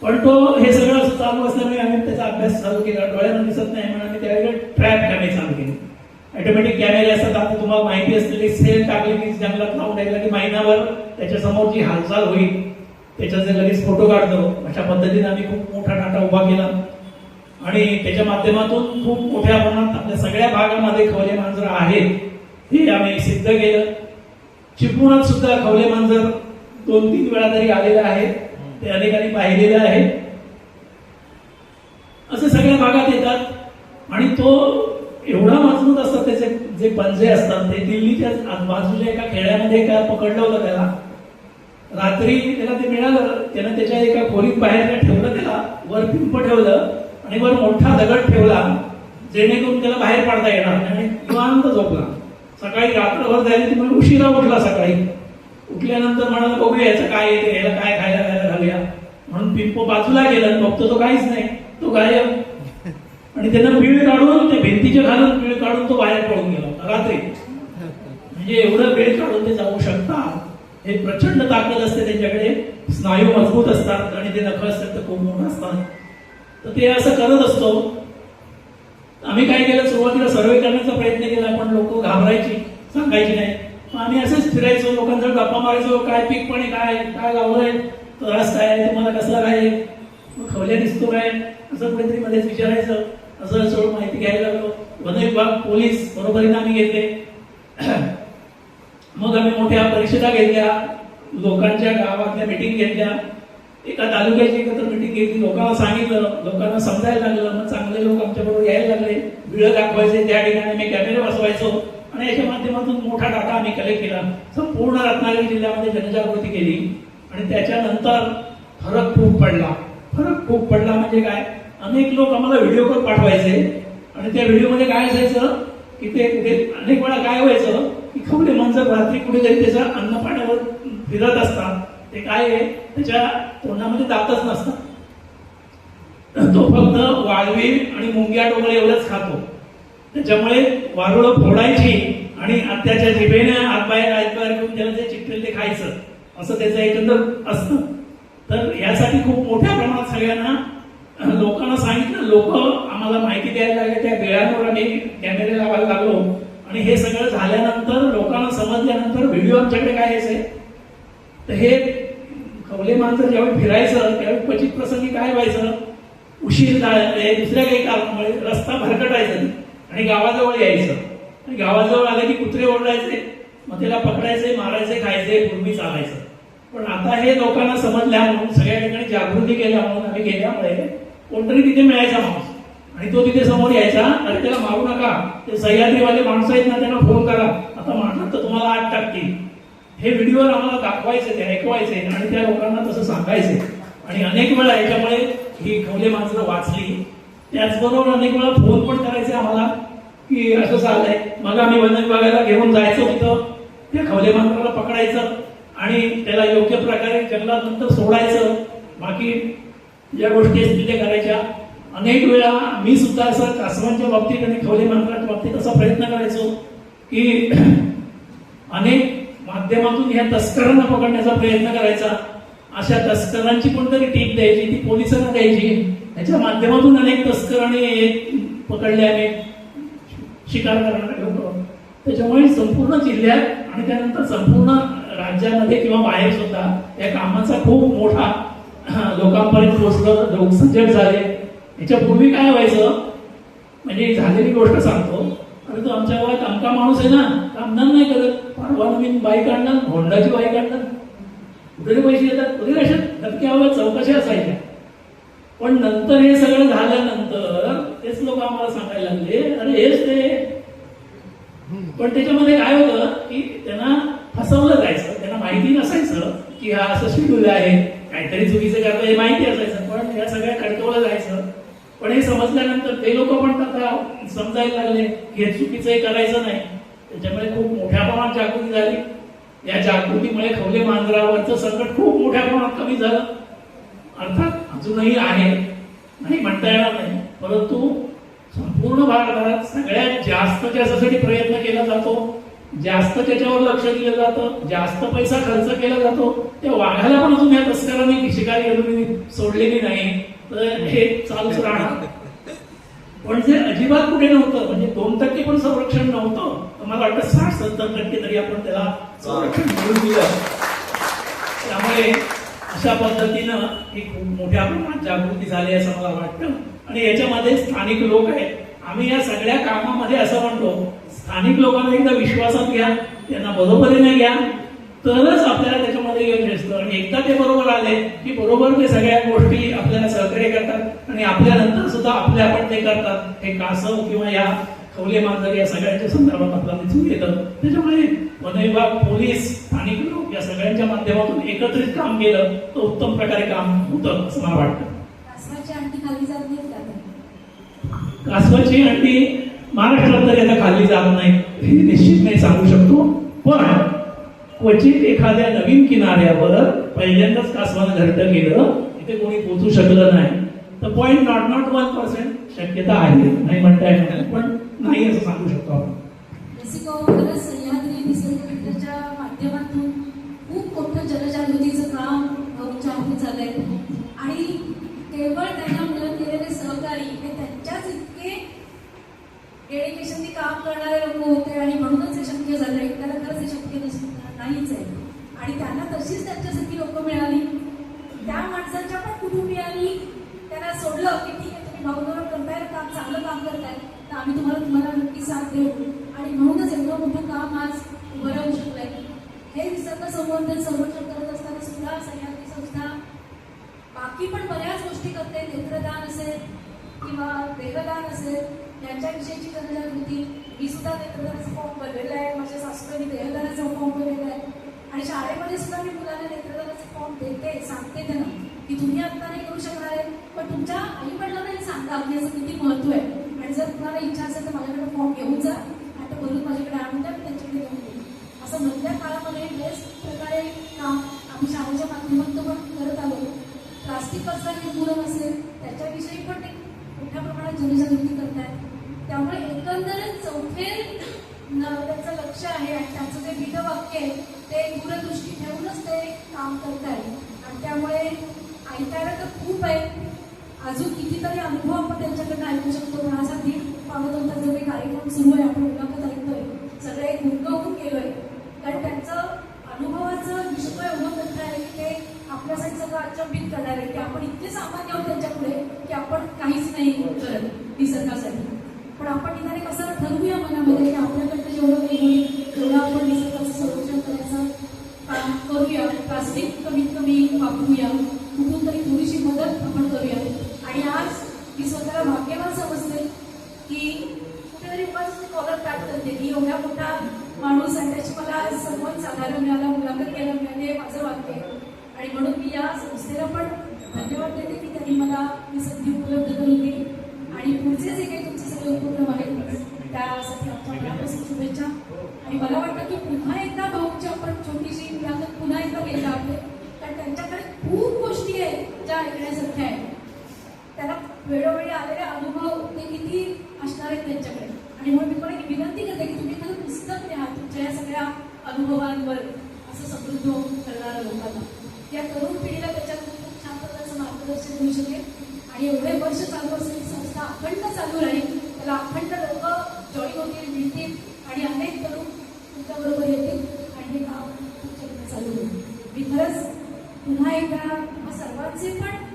पण तो हे सगळं असं चालू असल्यामुळे आम्ही त्याचा अभ्यास चालू केला. डोळ्यांना दिसत नाही म्हणून आम्ही त्यावेळेला ट्रॅप कॅमेरे चालू केले. ऑटोमॅटिक कॅमेरे असतात. आता तुम्हाला माहिती असलेले सेल टाकले की जंगलात लावून द्यायला की महिनाभर त्याच्या समोर जी हालचाल होईल त्याच्याचे लगेच फोटो काढतो. अशा पद्धतीने आम्ही खूप मोठा डाटा उभा केला आणि त्याच्या माध्यमातून खूप मोठ्या प्रमाणात आपल्या सगळ्या भागामध्ये खवले मांजर आहेत हे आम्ही सिद्ध केलं. चिपळुणात सुद्धा खवले मांजर 2-3 वेळा तरी आलेले आहेत. ते अनेकांनी पाहिलेले आहे. असे सगळ्या भागात येतात आणि तो एवढा मजबूत असतात त्याचे जे पंजे असतात ते दिल्लीच्या बाजूच्या एका खेड्यामध्ये एका पकडलं होतं त्याला. रात्री त्याला ते मिळालं. त्यानं त्याच्या एका खोलीत बाहेर ठेवलं, त्याला वर पिंप ठेवलं आणि वर मोठा दगड ठेवला जेणेकरून त्याला बाहेर पाडता येणार नाही आणि निवांत झोपला. सकाळी रात्रभर झाली त्यामुळे उशिरा उठला. सकाळी उठल्यानंतर म्हणाला बघूया याचं काय येते, याला काय खायला घालूया म्हणून पिंप बाजूला गेलं. बघतो तो काहीच नाही, तो गायब. आणि त्यानं बीळ काढून ते भिंतीच्या घालून बीळ काढून तो बाहेर पडून गेला रात्री. म्हणजे एवढं बीळ काढून ते जाऊ शकतात. हे प्रचंड ताकद असते त्यांच्याकडे. स्नायू मजबूत असतात आणि ते नख असतात तर खूप मोठं असतात. तर ते असं करत असतो. आम्ही काय केलं, सुरुवातीला सर्वे करण्याचा प्रयत्न केला पण लोक घाबरायची, सांगायची नाही. आम्ही असंच फिरायचो, लोकांजवळ गप्पा मारायचो. काय पीक पण काय काय गावलंय, त्रास काय, तुम्हाला कसला काय, खवल्या दिसतो काय, असं कुठेतरी मध्येच विचारायचं. असं सोड माहिती घ्यायला लागलो. वन विभाग, पोलीस बरोबरीने आम्ही घेतले. मग आम्ही मोठ्या परिषदा घेतल्या, लोकांच्या गावातल्या मिटिंग घेतल्या. एका तालुक्याची एकत्र मिटिंग घेतली. लोकांना सांगितलं, लोकांना समजायला लागलं. मग चांगले लोक आमच्याबरोबर यायला लागले. बिळं दाखवायचे, त्या ठिकाणी मी कॅमेरे बसवायचो आणि याच्या माध्यमातून मोठा डाटा आम्ही कलेक्ट केला. संपूर्ण रत्नागिरी जिल्ह्यामध्ये जनजागृती केली आणि त्याच्यानंतर फरक खूप पडला. फरक खूप पडला म्हणजे काय, अनेक लोक आम्हाला व्हिडिओ कॉल पाठवायचे आणि त्या व्हिडिओमध्ये काय असायचं की ते अनेक वेळा काय व्हायचं की खवले मांजर रात्री कुठेतरी त्याच्या अन्न पाण्यावर फिरत असतात. ते काय आहे, त्याच्या तोंडामध्ये दातच नसतात. तो फक्त वाळवी आणि मुंग्या डोंगर एवढंच खातो. त्याच्यामुळे वारुळं फोडायची आणि त्याच्या जिभेने हातबाहेर घेऊन त्याला जे चिकटेल ते खायचं, असं त्याचं एकंदर असतं. तर यासाठी खूप मोठ्या प्रमाणात सगळ्यांना लोकांना सांगितलं. लोक आम्हाला माहिती द्यायला लागले. त्या वेळांवर आम्ही कॅमेरे लावायला लागलो आणि हे सगळं झाल्यानंतर लोकांना समजल्यानंतर व्हिडिओ आमच्याकडे काय यायचे तर हे खवले मांजर ज्यावेळी फिरायचं त्यावेळी क्वचित प्रसंगी काय व्हायचं, उशीर झाले दुसऱ्या काही कारणामुळे रस्ता भरकटायचा आणि गावाजवळ यायचं. आणि गावाजवळ आले की कुत्रे ओरडायचे, मग त्याला पकडायचे, मारायचे, खायचे, पूर्वी चालायचं. पण आता हे लोकांना समजल्या म्हणून सगळ्या ठिकाणी जागृती केल्या म्हणून आम्ही गेल्यामुळे कोणतरी तिथे मिळायचा माणूस आणि तो तिथे समोर यायचा. अरे त्याला मारू नका, ते सह्याद्रीवाले माणसं आहेत ना, त्यांना फोन करा, आता म्हटलं तर तुम्हाला आत टाकतील. हे व्हिडिओवर आम्हाला दाखवायचे, ते ऐकवायचे आणि त्या लोकांना तसं सांगायचे. आणि अनेक वेळा याच्यामुळे ही खवले मांजरं वाचली. त्याचबरोबर अनेक वेळा फोन पण करायचे आम्हाला की असं चाललंय. मग आम्ही वन विभागाला घेऊन जायचो, तिथं त्या खवले मांजराला पकडायचं आणि त्याला योग्य प्रकारे जंगलात नंतर सोडायचं. बाकी ज्या गोष्टी असतील त्या करायच्या. अनेक वेळा मी सुद्धा असं कासवांच्या बाबतीत आणि खवले मांजराच्या बाबतीत असा प्रयत्न करायचो की अनेक माध्यमातून ह्या तस्करांना पकडण्याचा प्रयत्न करायचा. अशा तस्करांची कोणतरी टीप द्यायची, ती पोलिसांना द्यायची. त्याच्या माध्यमातून अनेक तस्करांनी पकडले, अनेक शिकार करणारे लोक. त्याच्यामुळे संपूर्ण जिल्ह्यात आणि त्यानंतर संपूर्ण राज्यामध्ये किंवा बाहेर सुद्धा या कामाचा खूप मोठा लोकांपर्यंत पोहोचलं, लोक सजग झाले. याच्यापूर्वी काय व्हायचं, म्हणजे झालेली गोष्ट सांगतो. अरे तो आमच्या गावात आमका माणूस आहे ना, कामदार नाही करत, परवा नवीन बाईक आणणार, होंडाची बाईक आणणार, कुठे पैसे येतात, कुठे कशात नक्की चौकशी असायच्या. पण नंतर हे सगळं झाल्यानंतर तेच लोक आम्हाला सांगायला लागले, अरे हेच ते. पण त्याच्यामध्ये काय होतं की त्यांना फसवलं जायचं, त्यांना माहिती नसायचं की हा असं शेड्यूल आहे, काहीतरी चुकीचं करतं हे माहिती असायचं. पण या सगळ्या खडकवलं जायचं. पण हे समजल्यानंतर ते लोक पण आता समजायला लागले की हे चुकीचं हे करायचं नाही. त्याच्यामुळे खूप मोठ्या प्रमाणात जागृती झाली. या जागृतीमुळे खवले मांजरावरचं संकट खूप मोठ्या प्रमाणात कमी झालं. अर्थात अजूनही आहे, नाही म्हणता येणार नाही, परंतु संपूर्ण भारतात सगळ्यात जास्त ज्याच्यासाठी प्रयत्न केला जातो जास्त त्याच्यावर लक्ष दिलं जातं, जास्त पैसा खर्च केला जातो. त्या वाघाला पण अजून या तस्करांनी शिकारी अजून सोडलेली नाही, तर हे चालूच राहणार. पण जे अजिबात कुठे नव्हतं, म्हणजे 2% पण संरक्षण नव्हतं, तर मला वाटतं 60-70% तरी आपण त्याला संरक्षण मिळून दिलं. त्यामुळे अशा पद्धतीनं ही खूप मोठ्या प्रमाणात जागृती झाली असं मला वाटतं. आणि याच्यामध्ये स्थानिक लोक आहेत. आम्ही या सगळ्या कामामध्ये असं म्हणतो, स्थानिक लोकांना एकदा विश्वासात घ्या, त्यांना बरोबरीने घ्या, तरच आपल्याला त्याच्यामध्ये यश असतं. आणि एकदा ते बरोबर आले की बरोबर ते सगळ्या गोष्टी आपल्याला सहकार्य करतात आणि आपल्यानंतर सुद्धा आपले आपण ते करतात. हे कासव किंवा या खवले मांजर या सगळ्यांच्या संदर्भात आपल्याला दिसून येतं. त्याच्यामुळे वन विभाग, पोलीस, स्थानिक लोक या सगळ्यांच्या माध्यमातून एकत्रित काम केलं तर उत्तम प्रकारे काम होतं असं मला वाटतं. कासवाची अंडी खाली जात नाहीत का? कासवाची अंडी महाराष्ट्रात तरी आता खाल्ली जात नाही हे निश्चित नाही सांगू शकतो. पण क्वचित एखाद्या नवीन किनाऱ्यावर पहिल्यांदाच कासवानं घरटं केलं, तिथे कोणी पोहोचू शकलं नाही, तर 0.01% शक्यता आहे. नाही म्हणता येणार, पण नाही असं सांगू शकतो आपण. बेसिक खरंच सह्याद्री निसर्ग केंद्राच्या माध्यमातून खूप मोठं जनजागृतीचं काम उच्चारभूत झालंय. आणि केवळ त्यांना मिळत गेलेले सहकारी हे त्यांच्याच इतके डेडिकेशननी काम करणारे लोक होते आणि म्हणूनच हे शक्य झालं. एकट्याला खरंच हे शक्य नाहीच आहे. आणि त्यांना तशीच त्यांच्यासारखी लोक मिळाली. त्या माणसांच्या पण कुटुंबियांनी त्यांना सोडलं की ठीक आहे, तुम्ही भाऊभाऊ करताय, काम चांगलं काम करताय, तर आम्ही तुम्हाला नक्की साथ देऊ. आणि म्हणूनच एवढं मोठं काम आज उभं राहू शकलंय. हे निसर्ग संवर्धन संरक्षण करत असताना सुद्धा सह्याद्री संस्था बाकी पण बऱ्याच गोष्टी करते. नेत्रदान असेल किंवा देहदान असेल, यांच्याविषयीची जनजागृती. मी सुद्धा नेत्रदानाचा फॉर्म भरलेला आहे, माझ्या सासूबाईंनी देहदानाचा फॉर्म भरलेला आहे. आणि शाळेमध्ये सुद्धा मी मुलांना नेत्रदानाचा फॉर्म देते, सांगते त्यांना की तुम्ही आता नाही करू शकणार आहे, पण तुमच्या आई वडिलांना सांगा की याचं किती महत्व आहे. आणि जर तुम्हाला इच्छा असेल तर माझ्याकडे फॉर्म घेऊन जा, आता भरून माझ्याकडे आणून द्या, त्यांच्याकडे घेऊन देईल. असं मधल्या काळामध्ये बेस्ट प्रकारे काम आम्ही शाळेच्या माध्यमातून पण करत आलो. प्लास्टिक कचरा निर्मूलन असेल त्याच्याविषयी पण ते मोठ्या प्रमाणात जनजागृती करतात. त्यामुळे एकंदरच चौफेर त्याचं लक्ष आहे आणि त्यांचं जे ब्रीदवाक्य आहे ते दूरदृष्टी ठेवूनच ते काम करतात. आणि त्यामुळे ऐकायला तर खूप आहे, अजून कितीतरी अनुभव आपण त्यांच्याकडनं ऐकू शकतो. पण असा 1.5-2 तास जो काही कार्यक्रम सुरू आहे, आपण मुलाखत ऐकतोय, सगळे गुंतवून केलोय. कारण त्यांचं अनुभवाचं विश्व एवढं मोठं आहे की ते आपल्यासाठी सगळं अचंबित करणार आहे की आपण इतके सामान्य आहोत त्यांच्यापुढे की आपण काहीच नाही करत निसर्गासाठी. पण आपण निदान कसं ठरवूया मनामध्ये की आपल्याकडनं जेवढं काही होईल तेवढं आपण निसर्गाचं संरक्षण करायचं काम करूया. प्लास्टिक कमीत कमी वापरूया, कुठून तरी थोडीशी मदत आपण करूया. आणि आज मी स्वतःला भाग्यवान समजते की कुठेतरी उगाच कॉलर पॅक करते की एवढ्या मोठा माणूस आहे, त्याची मला संवाद साधायला मिळाला, मुलाखत घ्यायला मिळाली, हे माझं वाक्य आहे. आणि म्हणून मी या संस्थेला पण धन्यवाद देते की त्यांनी मला ही संधी उपलब्ध करून दिली. आणि पुढचे जे काही तुमचे सगळे उपक्रम आहेत त्यासाठी आमच्या मनापासून शुभेच्छा. आणि मला वाटतं की पुन्हा एकदा भाऊची आपण छोटीशी मुलाखत पुन्हा एकदा घ्यायला हवी, कारण त्यांच्याकडे खूप गोष्टी आहेत ज्या ऐकण्यासारख्या आहेत. त्याला वेळोवेळी आलेले अनुभव ते किती असणार आहेत त्यांच्याकडे. आणि म्हणून मी पण एक विनंती करते की तुम्ही एखादं पुस्तक द्या तुमच्या या सगळ्या अनुभवांवर असं समृद्ध करणाऱ्या लोकांना. या तरुण पिढीला त्याच्यातून खूप छान प्रकारचं मार्गदर्शन मिळू शकेल. आणि एवढे वर्ष चालू असलेली संस्था अखंड चालू राहील, त्याला अखंड लोक जॉईन होतील, मिळतील आणि अनेक तरुण तुमच्याबरोबर येतील आणि हे काम तुमच्याकडे चालू होईल. मी खरंच पुन्हा एकदा तुम्हा सर्वांचे पण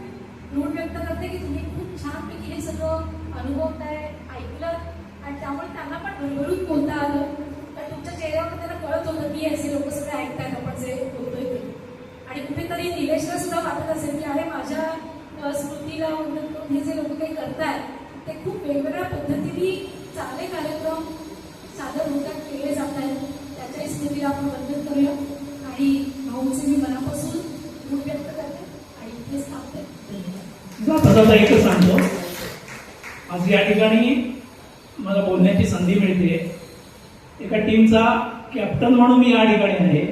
ऋण व्यक्त करते की तुम्ही खूप छानपैकी हे सगळं अनुभवताय, ऐकलं आणि त्यामुळे त्यांना पण भरभरून बोलता आलं. तर तुमच्या चेहऱ्यावर त्यांना कळत होतं की असे लोक सगळे ऐकतात आपण जे बोलतोय ते. आणि कुठेतरी निलेशला सुद्धा वाटत असेल की अरे माझ्या स्मृतीला हे जे लोक काही करतायत ते खूप वेगवेगळ्या पद्धतीने चांगले कार्यक्रम सादर होतात, केले जात आहेत. त्याच्याही स्मृतीला आपण वंदन करूया. आणि भाऊचे मी मनापासून ऋण व्यक्त करते आणि इथेच थांबते. जाता जाता एकच सांगतो, आज या ठिकाणी मला बोलण्याची संधी मिळते. एका टीमचा कॅप्टन म्हणून मी या ठिकाणी आहे.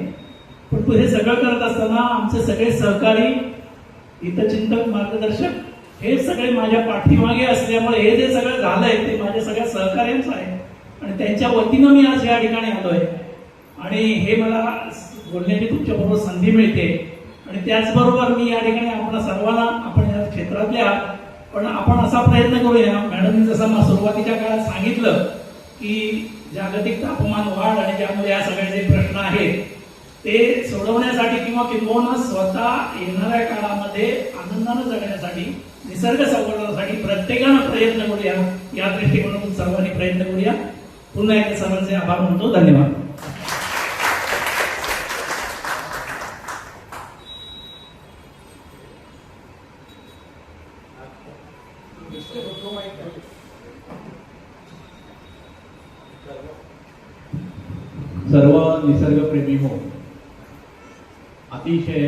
पण हे सगळं करत असताना आमचे सगळे सहकारी, हितचिंतक, मार्गदर्शक हे सगळे माझ्या पाठीमागे असल्यामुळे हे जे सगळं झालंय ते माझ्या सगळ्या सहकार्यांचं आहे आणि त्यांच्या वतीनं मी आज या ठिकाणी आलोय. आणि हे मला बोलण्याची तुमच्याबरोबर संधी मिळते. आणि त्याचबरोबर मी या ठिकाणी आपण सर्वांना, आपण या क्षेत्रातल्या, पण आपण असा प्रयत्न करूया, मॅडमनी जसं सुरुवातीच्या काळात सांगितलं की जागतिक तापमान वाढ आणि ज्यामुळे या सगळे जे प्रश्न आहेत ते सोडवण्यासाठी किंवा किंबहुना स्वतः येणाऱ्या काळामध्ये आनंदानं जगण्यासाठी, निसर्ग संवर्धनासाठी प्रत्येकानं प्रयत्न करूया, या दृष्टिकोनातून सर्वांनी प्रयत्न करूया. पुन्हा एकदा सर्वांचे आभार मानतो. धन्यवाद. सर्व निसर्गप्रेमी हो, अतिशय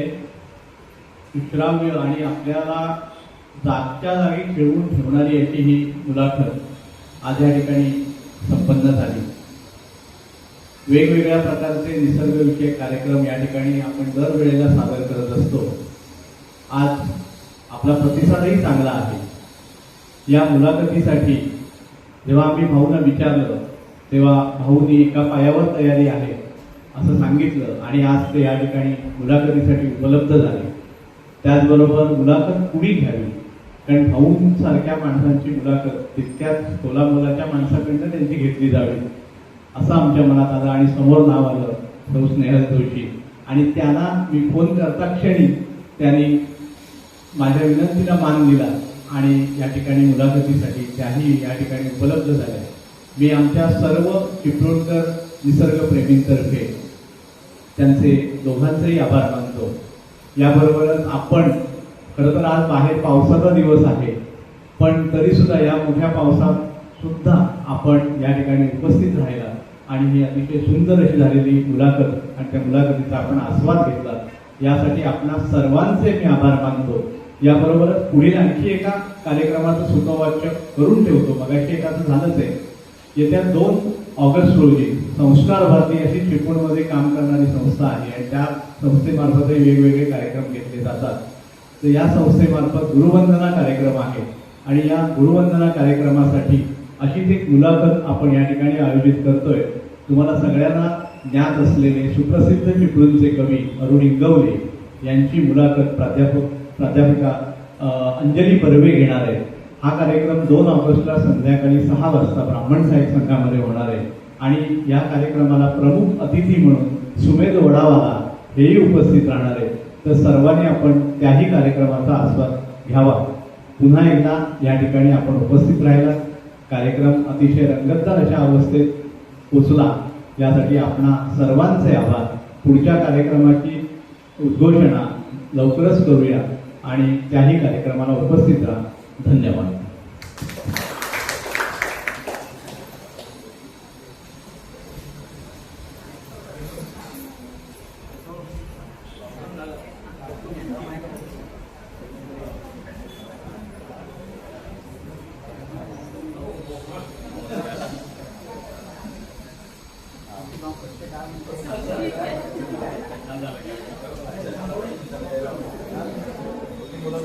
विश्राव्य आणि आपल्याला जागच्या जागी खेळवून ठेवणारी अशी ही मुलाखत आज या ठिकाणी संपन्न झाली. वेगवेगळ्या प्रकारचे निसर्गविषयक कार्यक्रम या ठिकाणी आपण दरवेळेला सादर करत असतो. आज आपला प्रतिसादही चांगला आहे. या मुलाखतीसाठी जेव्हा आम्ही भाऊंना विचारलं तेव्हा भाऊनी एका पायावर तयारी आहे असं सांगितलं आणि आज ते या ठिकाणी मुलाखतीसाठी उपलब्ध झाले. त्याचबरोबर मुलाखत कुणी घ्यावी, कारण भाऊंसारख्या माणसांची मुलाखत तितक्याच खोलामोलाच्या माणसाकडनं त्यांची घेतली जावी असं आमच्या मनात आलं. आणि समोर नाव आलं सौ स्नेहल जोशी, आणि त्यांना मी फोन करता क्षणी त्यांनी माझ्या विनंतीला मान दिला आणि या ठिकाणी मुलाखतीसाठी त्याही या ठिकाणी उपलब्ध झाल्या. मी आमच्या सर्व चिपळूणकर निसर्गप्रेमींतर्फे त्यांचे दोघांचेही आभार मानतो. याबरोबरच आपण खरं तर आज बाहेर पावसाचा दिवस आहे, पण तरी सुद्धा या मोठ्या पावसात सुद्धा आपण या ठिकाणी उपस्थित राहिला आणि ही अतिशय सुंदर अशी झालेली मुलाखत आणि त्या मुलाखतीचा आपण आस्वाद घेतला, यासाठी आपणा सर्वांचे मी आभार मानतो. याबरोबरच पुढील आणखी एका कार्यक्रमाचं सूत्रवाच्य करून ठेवतो. मगाशी एकाचं झालंच आहे. येत्या 2 ऑगस्ट रोजी संस्कार भारती अशी चिपळूणमध्ये काम करणारी संस्था आहे आणि त्या संस्थेमार्फतही वेगवेगळे कार्यक्रम घेतले जातात. तर या संस्थेमार्फत गुरुवंदना कार्यक्रम आहे आणि या गुरुवंदना कार्यक्रमासाठी अशीच एक मुलाखत आपण या ठिकाणी आयोजित करतोय. तुम्हाला सगळ्यांना ज्ञात असलेले सुप्रसिद्ध चिपळूणचे कवी अरुण इंगवले यांची मुलाखत प्राध्यापिका अंजली बर्वे घेणार आहे. हा कार्यक्रम 2 ऑगस्टला संध्याकाळी 6 वाजता ब्राह्मण साहित्य संघामध्ये होणार आहे आणि या कार्यक्रमाला प्रमुख अतिथी म्हणून सुमेध वडावाला हेही उपस्थित राहणार आहे. तर सर्वांनी आपण त्याही कार्यक्रमाचा आस्वाद घ्यावा. पुन्हा एकदा या ठिकाणी आपण उपस्थित राहिला. कार्यक्रम अतिशय रंगतदार अशा अवस्थेत पोचला, यासाठी आपणा सर्वांचे आभार. पुढच्या कार्यक्रमाची उद्घोषणा लवकरच करूया आणि त्याही कार्यक्रमाला उपस्थित राहा. धन्यवाद. बोला